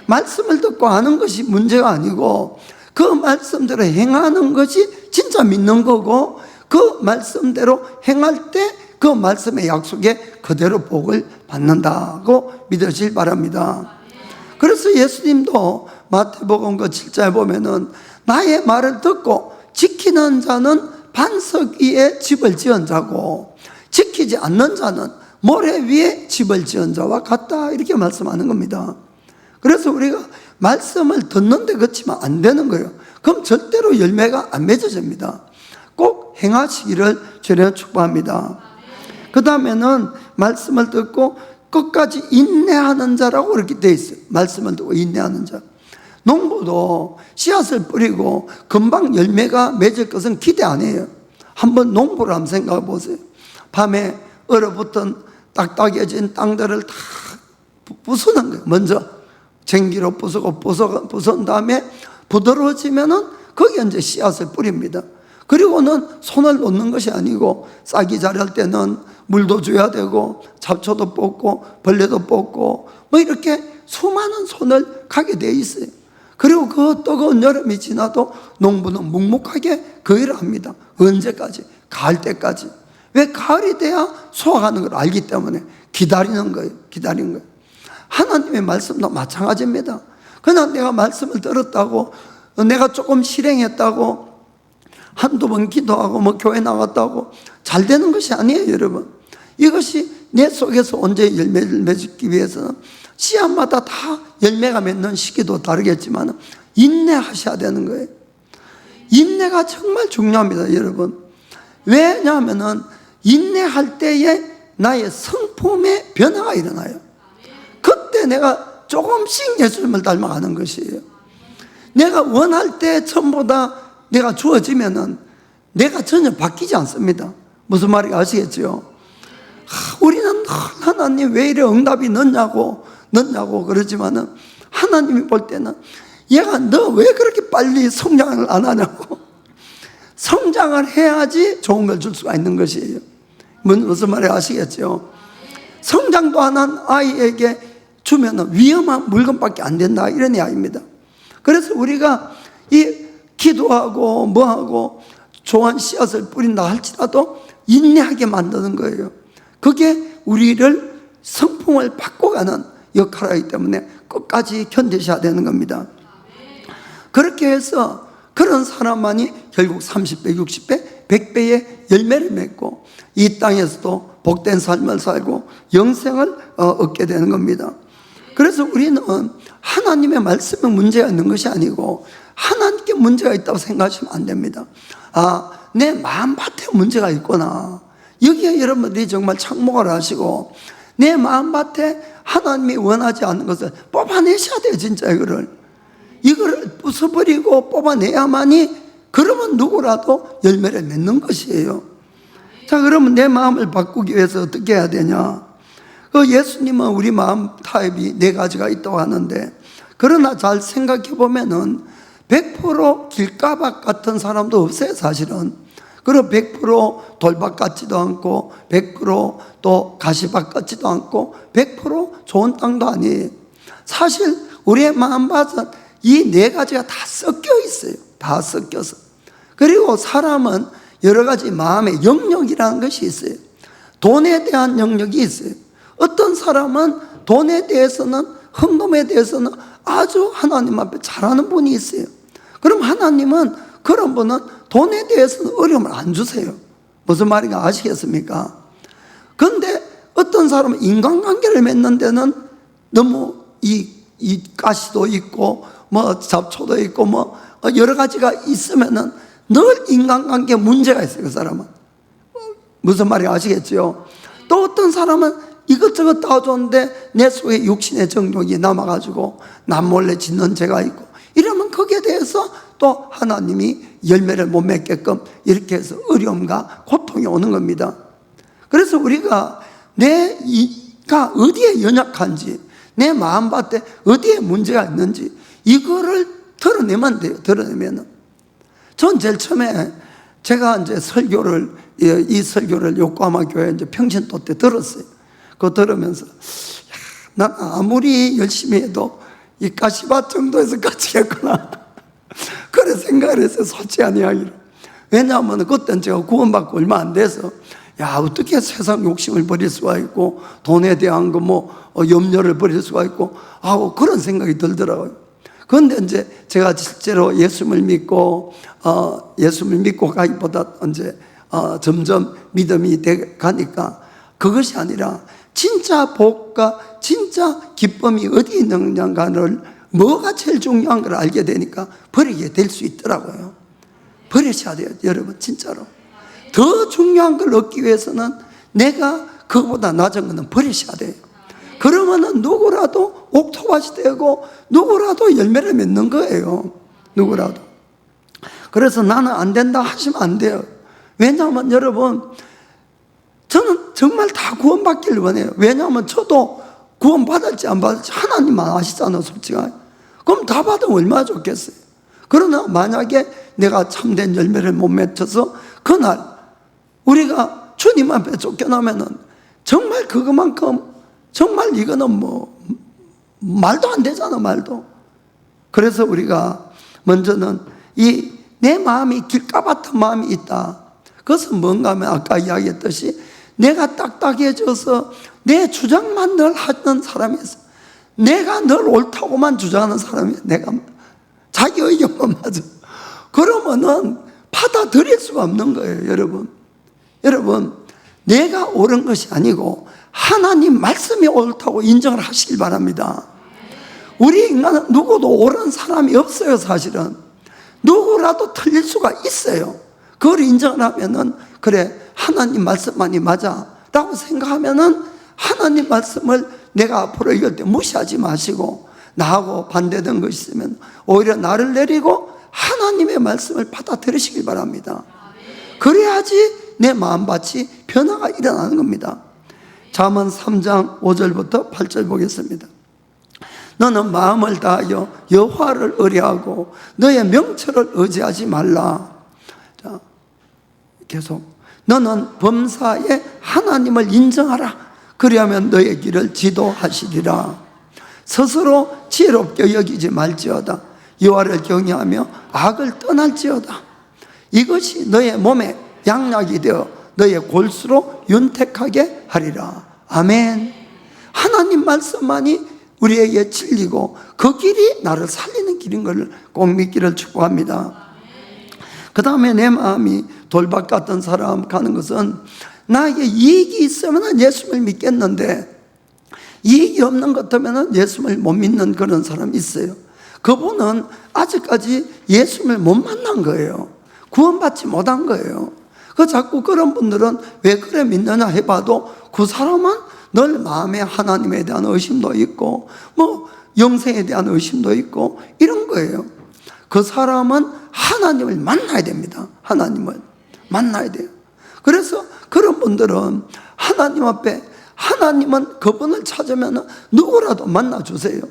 말씀을 듣고 하는 것이 문제가 아니고 그 말씀대로 행하는 것이 진짜 믿는 거고, 그 말씀대로 행할 때 그 말씀의 약속에 그대로 복을 받는다고 믿으실 바랍니다. 그래서 예수님도 마태복음 그 7장에 보면은 나의 말을 듣고 지키는 자는 반석 위에 집을 지은 자고 지키지 않는 자는 모래 위에 집을 지은 자와 같다, 이렇게 말씀하는 겁니다. 그래서 우리가 말씀을 듣는데 그치면 안 되는 거예요. 그럼 절대로 열매가 안 맺어집니다. 꼭 행하시기를 주님으로 축복합니다. 그 다음에는 말씀을 듣고 끝까지 인내하는 자라고 그렇게 되어 있어요. 말씀을 듣고 인내하는 자. 농부도 씨앗을 뿌리고 금방 열매가 맺을 것은 기대 안 해요. 한번 농부를 한번 생각해 보세요. 밤에 얼어붙은 딱딱해진 땅들을 다 부수는 거예요. 먼저 쟁기로 부수고 부순 다음에 부드러워지면은 거기에 이제 씨앗을 뿌립니다. 그리고는 손을 놓는 것이 아니고 싹이 자랄 때는 물도 줘야 되고 잡초도 뽑고 벌레도 뽑고 뭐 이렇게 수많은 손을 가게 돼 있어요. 그리고 그 뜨거운 여름이 지나도 농부는 묵묵하게 그 일을 합니다. 언제까지? 가을 때까지. 왜? 가을이 돼야 수확하는 걸 알기 때문에 기다리는 거예요. 기다리는 거예요. 하나님의 말씀도 마찬가지입니다. 그냥 내가 말씀을 들었다고, 내가 조금 실행했다고, 한두 번 기도하고 뭐 교회 나갔다고 잘 되는 것이 아니에요, 여러분. 이것이 내 속에서 언제 열매를 맺기 위해서는 씨앗마다 다 열매가 맺는 시기도 다르겠지만 인내하셔야 되는 거예요. 인내가 정말 중요합니다, 여러분. 왜냐하면 인내할 때에 나의 성품의 변화가 일어나요. 그때 내가 조금씩 예수님을 닮아가는 것이에요. 내가 원할 때 전보다 내가 주어지면은 내가 전혀 바뀌지 않습니다. 무슨 말인지 아시겠죠? 우리는 하나님 왜 이래 응답이 늦냐고 그러지만은 하나님이 볼 때는 얘가 너 왜 그렇게 빨리 성장을 안 하냐고. 성장을 해야지 좋은 걸 줄 수가 있는 것이에요. 무슨 말인지 아시겠죠? 성장도 안 한 아이에게 주면은 위험한 물건밖에 안 된다, 이런 이야기입니다. 그래서 우리가 이 기도하고 뭐하고 좋은 씨앗을 뿌린다 할지라도 인내하게 만드는 거예요. 그게 우리를 성품을 바꿔가는 역할이기 때문에 끝까지 견디셔야 되는 겁니다. 그렇게 해서 그런 사람만이 결국 30배, 60배, 100배의 열매를 맺고 이 땅에서도 복된 삶을 살고 영생을 얻게 되는 겁니다. 그래서 우리는 하나님의 말씀에 문제가 있는 것이 아니고 하나님께 문제가 있다고 생각하시면 안 됩니다. 내 마음밭에 문제가 있구나. 여기에 여러분들이 정말 착목을 하시고 내 마음밭에 하나님이 원하지 않는 것을 뽑아내셔야 돼요. 진짜 이거를 부숴버리고 뽑아내야만이, 그러면 누구라도 열매를 맺는 것이에요. 자, 그러면 내 마음을 바꾸기 위해서 어떻게 해야 되냐? 예수님은 우리 마음 타입이 4가지가 있다고 하는데, 그러나 잘 생각해 보면은 100% 길가박 같은 사람도 없어요, 사실은. 그리고 100% 돌박 같지도 않고 100%또 가시밭 같지도 않고 100% 좋은 땅도 아니에요. 사실 우리의 마음밭은 이 4가지가 다 섞여 있어요. 다 섞여서. 그리고 사람은 여러 가지 마음의 영역이라는 것이 있어요. 돈에 대한 영역이 있어요. 어떤 사람은 돈에 대해서는, 헌금에 대해서는 아주 하나님 앞에 잘하는 분이 있어요. 그럼 하나님은 그런 분은 돈에 대해서는 어려움을 안 주세요. 무슨 말인가 아시겠습니까? 그런데 어떤 사람은 인간관계를 맺는 데는 너무 이 가시도 있고 뭐 잡초도 있고 뭐 여러 가지가 있으면은 늘 인간관계에 문제가 있어요. 그 사람은. 무슨 말인가 아시겠죠? 또 어떤 사람은 이것저것 다 줬는데 내 속에 육신의 정욕이 남아가지고 남몰래 짓는 죄가 있고, 이러면 거기에 대해서 또 하나님이 열매를 못 맺게끔 이렇게 해서 어려움과 고통이 오는 겁니다. 그래서 우리가 내가 어디에 연약한지, 내 마음밭에 어디에 문제가 있는지 이거를 드러내면 돼요. 드러내면은. 전 제일 처음에 제가 이제 이 설교를 요코하마 교회 이제 평신도 때 들었어요. 그거 들으면서 난 아무리 열심히 해도 이 가시밭 정도에서 까지겠구나. 그래 생각을 했어요. 솔직한 이야기로. 왜냐하면 그때는 제가 구원받고 얼마 안 돼서, 야, 어떻게 세상 욕심을 버릴 수가 있고 돈에 대한 거 염려를 버릴 수가 있고 하고 그런 생각이 들더라고요. 그런데 이제 제가 실제로 예수를 믿고 가기보다 이제 점점 믿음이 돼 가니까 그것이 아니라 진짜 복과 진짜 기쁨이 어디 있는가를, 뭐가 제일 중요한 걸 알게 되니까 버리게 될 수 있더라고요. 버리셔야 돼요, 여러분. 진짜로. 더 중요한 걸 얻기 위해서는 내가 그거보다 낮은 거는 버리셔야 돼요. 그러면은 누구라도 옥토밭이 되고 누구라도 열매를 맺는 거예요. 누구라도. 그래서 나는 안 된다 하시면 안 돼요. 왜냐하면 여러분, 저는 정말 다 구원받기를 원해요. 왜냐하면 저도 구원받을지 안 받을지 하나님만 아시잖아요, 솔직하게. 그럼 다 받으면 얼마나 좋겠어요. 그러나 만약에 내가 참된 열매를 못 맺혀서 그날 우리가 주님 앞에 쫓겨나면은 정말 그것만큼, 정말 이거는 뭐 말도 안 되잖아, 말도. 그래서 우리가 먼저는 이 내 마음이 길가 같은 마음이 있다. 그것은 뭔가 하면 아까 이야기했듯이 내가 딱딱해져서 내 주장만 늘 하는 사람이 있어. 내가 늘 옳다고만 주장하는 사람이, 내가 자기 의견만 맞아. 그러면은 받아들일 수가 없는 거예요, 여러분. 여러분, 내가 옳은 것이 아니고 하나님 말씀이 옳다고 인정을 하시길 바랍니다. 우리 인간은 누구도 옳은 사람이 없어요, 사실은. 누구라도 틀릴 수가 있어요. 그걸 인정을 하면은, 그래, 하나님 말씀만이 맞아 라고 생각하면은 하나님 말씀을 내가 앞으로 이걸 때 무시하지 마시고, 나하고 반대된 것이 있으면 오히려 나를 내리고 하나님의 말씀을 받아들이시길 바랍니다. 그래야지 내 마음밭이 변화가 일어나는 겁니다. 잠언 3장 5절부터 8절 보겠습니다. 너는 마음을 다하여 여호와를 의뢰하고 너의 명철을 의지하지 말라. 자, 계속. 너는 범사에 하나님을 인정하라. 그리하면 너의 길을 지도하시리라. 스스로 지혜롭게 여기지 말지어다. 여호와를 경외하며 악을 떠날지어다. 이것이 너의 몸에 양약이 되어 너의 골수로 윤택하게 하리라. 아멘. 하나님 말씀만이 우리에게 진리고 그 길이 나를 살리는 길인 것을 꼭 믿기를 축복합니다. 그 다음에 내 마음이 돌박 같은 사람 가는 것은, 나에게 이익이 있으면 예수를 믿겠는데 이익이 없는 것 같으면 예수를 못 믿는 그런 사람이 있어요. 그분은 아직까지 예수를 못 만난 거예요. 구원받지 못한 거예요. 자꾸 그런 분들은 왜 그래 믿느냐 해봐도 그 사람은 늘 마음에 하나님에 대한 의심도 있고 영생에 대한 의심도 있고 이런 거예요. 그 사람은 하나님을 만나야 됩니다. 하나님을 만나야 돼요. 그래서 그런 분들은 하나님 앞에, 하나님은 그분을 찾으면 누구라도 만나주세요.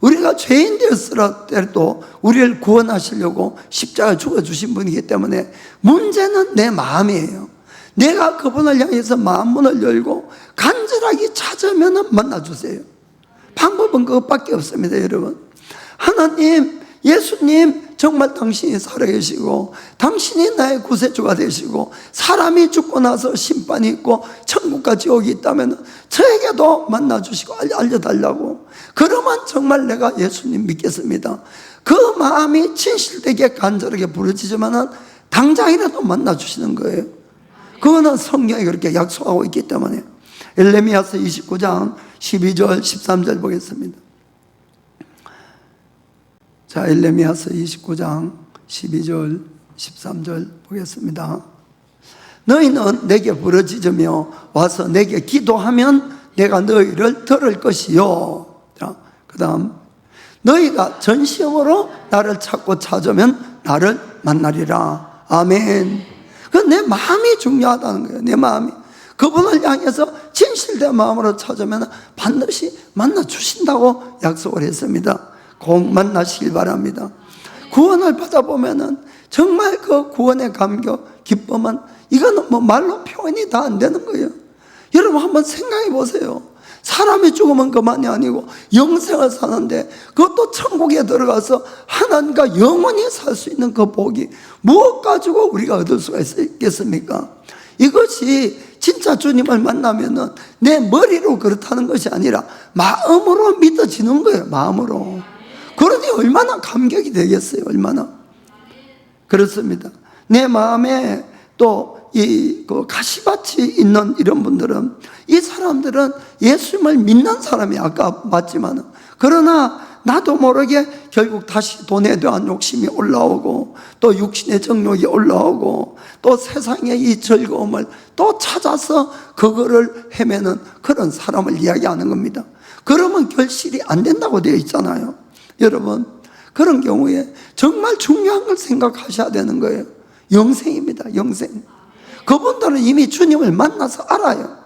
우리가 죄인 되었을때도 우리를 구원하시려고 십자가에 죽어주신 분이기 때문에 문제는 내 마음이에요. 내가 그분을 향해서 마음문을 열고 간절하게 찾으면 만나주세요. 방법은 그것밖에 없습니다. 여러분, 하나님, 예수님 정말 당신이 살아계시고 당신이 나의 구세주가 되시고 사람이 죽고 나서 심판이 있고 천국과 지옥이 있다면 저에게도 만나주시고 알려달라고. 그러면 정말 내가 예수님 믿겠습니다. 그 마음이 진실되게 간절하게 부르짖으면 당장이라도 만나주시는 거예요. 그거는 성경이 그렇게 약속하고 있기 때문에. 엘레미야서 29장 12절 13절 보겠습니다. 자, 엘레미야서 29장 12절 13절 보겠습니다. 너희는 내게 부르짖으며 와서 내게 기도하면 내가 너희를 들을 것이요. 자, 그 다음, 너희가 전심으로 나를 찾고 찾으면 나를 만나리라. 아멘. 그 내 마음이 중요하다는 거예요. 내 마음이. 그분을 향해서 진실된 마음으로 찾으면 반드시 만나주신다고 약속을 했습니다. 꼭 만나시길 바랍니다. 구원을 받아보면은 정말 그 구원의 감격, 기쁨은 이거는 말로 표현이 다 안 되는 거예요. 여러분 한번 생각해 보세요. 사람이 죽으면 그만이 아니고 영생을 사는데 그것도 천국에 들어가서 하나님과 영원히 살 수 있는 그 복이 무엇 가지고 우리가 얻을 수가 있겠습니까? 이것이 진짜 주님을 만나면은 내 머리로 그렇다는 것이 아니라 마음으로 믿어지는 거예요. 마음으로. 그러니 얼마나 감격이 되겠어요. 얼마나. 그렇습니다. 내 마음에 또 그 가시밭이 있는 이런 분들은, 이 사람들은 예수님을 믿는 사람이 아까 봤지만, 그러나 나도 모르게 결국 다시 돈에 대한 욕심이 올라오고 또 육신의 정욕이 올라오고 또 세상의 이 즐거움을 또 찾아서 그거를 헤매는 그런 사람을 이야기하는 겁니다. 그러면 결실이 안 된다고 되어 있잖아요. 여러분, 그런 경우에 정말 중요한 걸 생각하셔야 되는 거예요. 영생입니다. 영생. 그분들은 이미 주님을 만나서 알아요.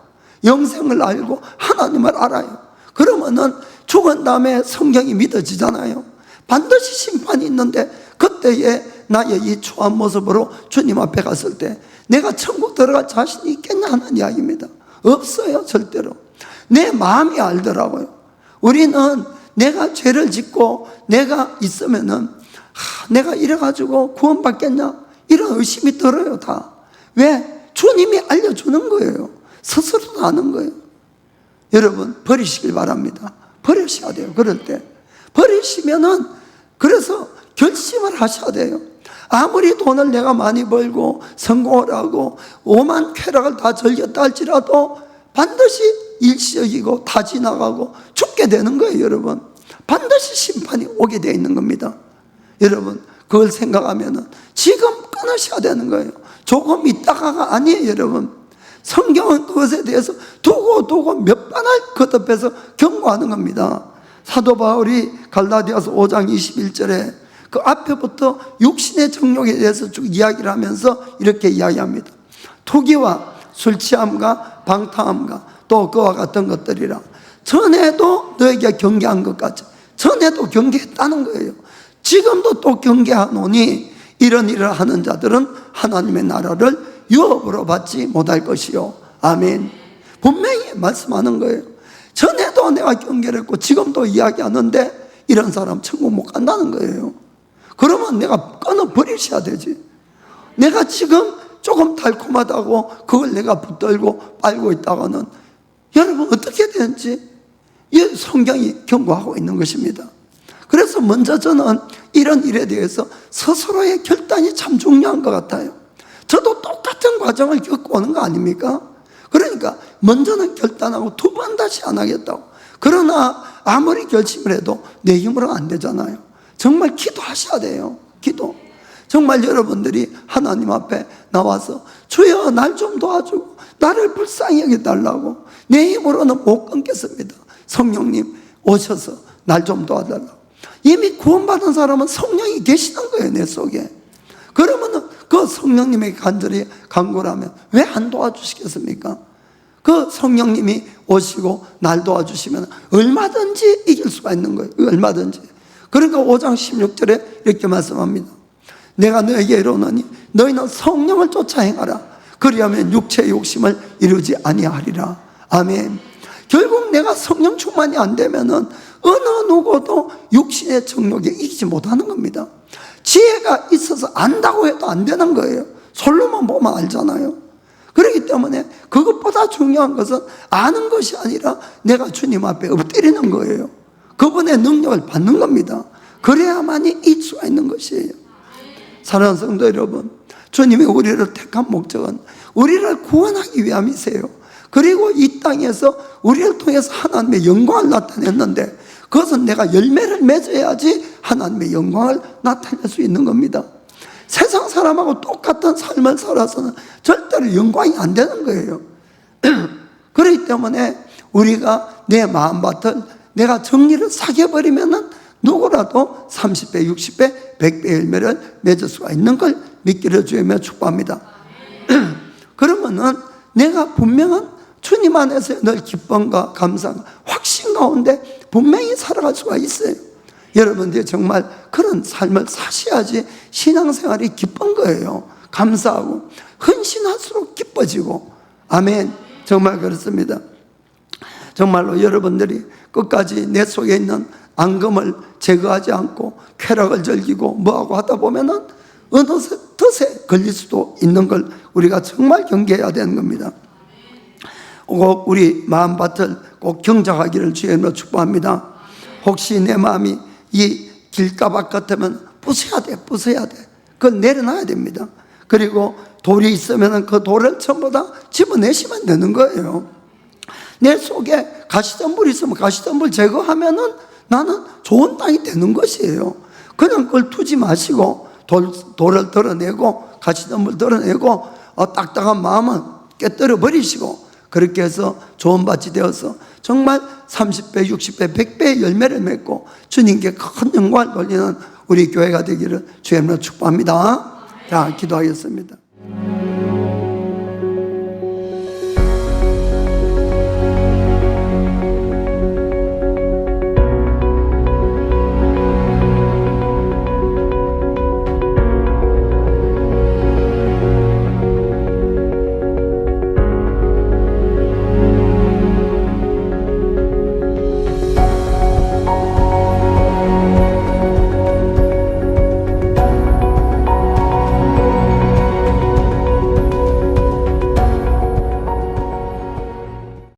영생을 알고 하나님을 알아요. 그러면은 죽은 다음에 성경이 믿어지잖아요. 반드시 심판이 있는데 그때에 나의 이 추한 모습으로 주님 앞에 갔을 때 내가 천국 들어갈 자신이 있겠냐 하는 이야기입니다. 없어요. 절대로. 내 마음이 알더라고요. 우리는 내가 죄를 짓고 내가 있으면은 내가 이래가지고 구원받겠냐 이런 의심이 들어요. 다. 왜? 주님이 알려주는 거예요. 스스로도 아는 거예요. 여러분 버리시길 바랍니다. 버리셔야 돼요. 그럴 때 버리시면은, 그래서 결심을 하셔야 돼요. 아무리 돈을 내가 많이 벌고 성공을 하고 오만 쾌락을 다 즐겼다 할지라도 반드시 일시적이고 다 지나가고 죽게 되는 거예요. 여러분 반드시 심판이 오게 되어 있는 겁니다. 여러분 그걸 생각하면은 지금 끊으셔야 되는 거예요. 조금 있다가가 아니에요. 여러분 성경은 그것에 대해서 두고 몇 번을 거듭해서 경고하는 겁니다. 사도 바울이 갈라디아서 5장 21절에 그 앞에부터 육신의 정욕에 대해서 쭉 이야기를 하면서 이렇게 이야기합니다. 투기와 술 취함과 방탕함과 또 그와 같은 것들이라. 전에도 너에게 경계한 것 같이 전에도 경계했다는 거예요. 지금도 또 경계하노니 이런 일을 하는 자들은 하나님의 나라를 유업으로 받지 못할 것이요. 아멘. 분명히 말씀하는 거예요. 전에도 내가 경계를 했고 지금도 이야기하는데 이런 사람 천국 못 간다는 거예요. 그러면 내가 끊어버리셔야 되지. 내가 지금 조금 달콤하다고 그걸 내가 붙들고 빨고 있다가는 여러분 어떻게 되는지 이 성경이 경고하고 있는 것입니다. 그래서 먼저 저는 이런 일에 대해서 스스로의 결단이 참 중요한 것 같아요. 저도 똑같은 과정을 겪고 오는 거 아닙니까? 그러니까 먼저는 결단하고 두 번 다시 안 하겠다고. 그러나 아무리 결심을 해도 내 힘으로는 안 되잖아요. 정말 기도하셔야 돼요. 기도. 정말 여러분들이 하나님 앞에 나와서 주여 날 좀 도와주고 나를 불쌍히 여겨달라고, 내 힘으로는 못 끊겠습니다. 성령님 오셔서 날 좀 도와달라고. 이미 구원받은 사람은 성령이 계시는 거예요, 내 속에. 그러면은 그 성령님에게 간절히 간구를 하면 왜 안 도와주시겠습니까? 그 성령님이 오시고 날 도와주시면 얼마든지 이길 수가 있는 거예요. 얼마든지. 그러니까 5장 16절에 이렇게 말씀합니다. 내가 너에게 이르노니 너희는 성령을 쫓아 행하라. 그리하면 육체의 욕심을 이루지 아니하리라. 아멘. 결국 내가 성령 충만이 안 되면은 어느 누구도 육신의 정욕에 이기지 못하는 겁니다. 지혜가 있어서 안다고 해도 안 되는 거예요. 솔로몬 보면 알잖아요. 그렇기 때문에 그것보다 중요한 것은 아는 것이 아니라 내가 주님 앞에 엎드리는 거예요. 그분의 능력을 받는 겁니다. 그래야만이 이길 수가 있는 것이에요. 사랑하는 성도 여러분, 주님이 우리를 택한 목적은 우리를 구원하기 위함이세요. 그리고 이 땅에서 우리를 통해서 하나님의 영광을 나타냈는데, 그것은 내가 열매를 맺어야지 하나님의 영광을 나타낼 수 있는 겁니다. 세상 사람하고 똑같은 삶을 살아서는 절대로 영광이 안 되는 거예요. 그렇기 때문에 우리가 내 마음밭을 내가 정리를 사겨버리면은 누구라도 30배, 60배, 100배 열매를 맺을 수가 있는 걸 믿기를 주의며 축복합니다. 그러면은 내가 분명한 주님 안에서 늘 기쁨과 감사가 확신 가운데 분명히 살아갈 수가 있어요. 여러분들이 정말 그런 삶을 사셔야지 신앙생활이 기쁜 거예요. 감사하고 헌신할수록 기뻐지고. 아멘. 정말 그렇습니다. 정말로 여러분들이 끝까지 내 속에 있는 앙금을 제거하지 않고 쾌락을 즐기고 뭐하고 하다 보면은 어느새 덫에 걸릴 수도 있는 걸 우리가 정말 경계해야 되는 겁니다. 꼭 우리 마음밭을 꼭 경작하기를 주님으로 축복합니다. 혹시 내 마음이 이 길가박 같으면 부숴야 돼, 부숴야 돼. 그건 내려놔야 됩니다. 그리고 돌이 있으면 그 돌을 전부 다 집어내시면 되는 거예요. 내 속에 가시덤불이 있으면 가시덤불 제거하면은 나는 좋은 땅이 되는 것이에요. 그냥 그걸 두지 마시고 돌을 덜어내고 가시덤불 덜어내고 딱딱한 마음은 깨뜨려 버리시고, 그렇게 해서 좋은 밭이 되어서 정말 30배, 60배, 100배의 열매를 맺고 주님께 큰 영광을 돌리는 우리 교회가 되기를 주님으로 축복합니다. 자, 기도하겠습니다.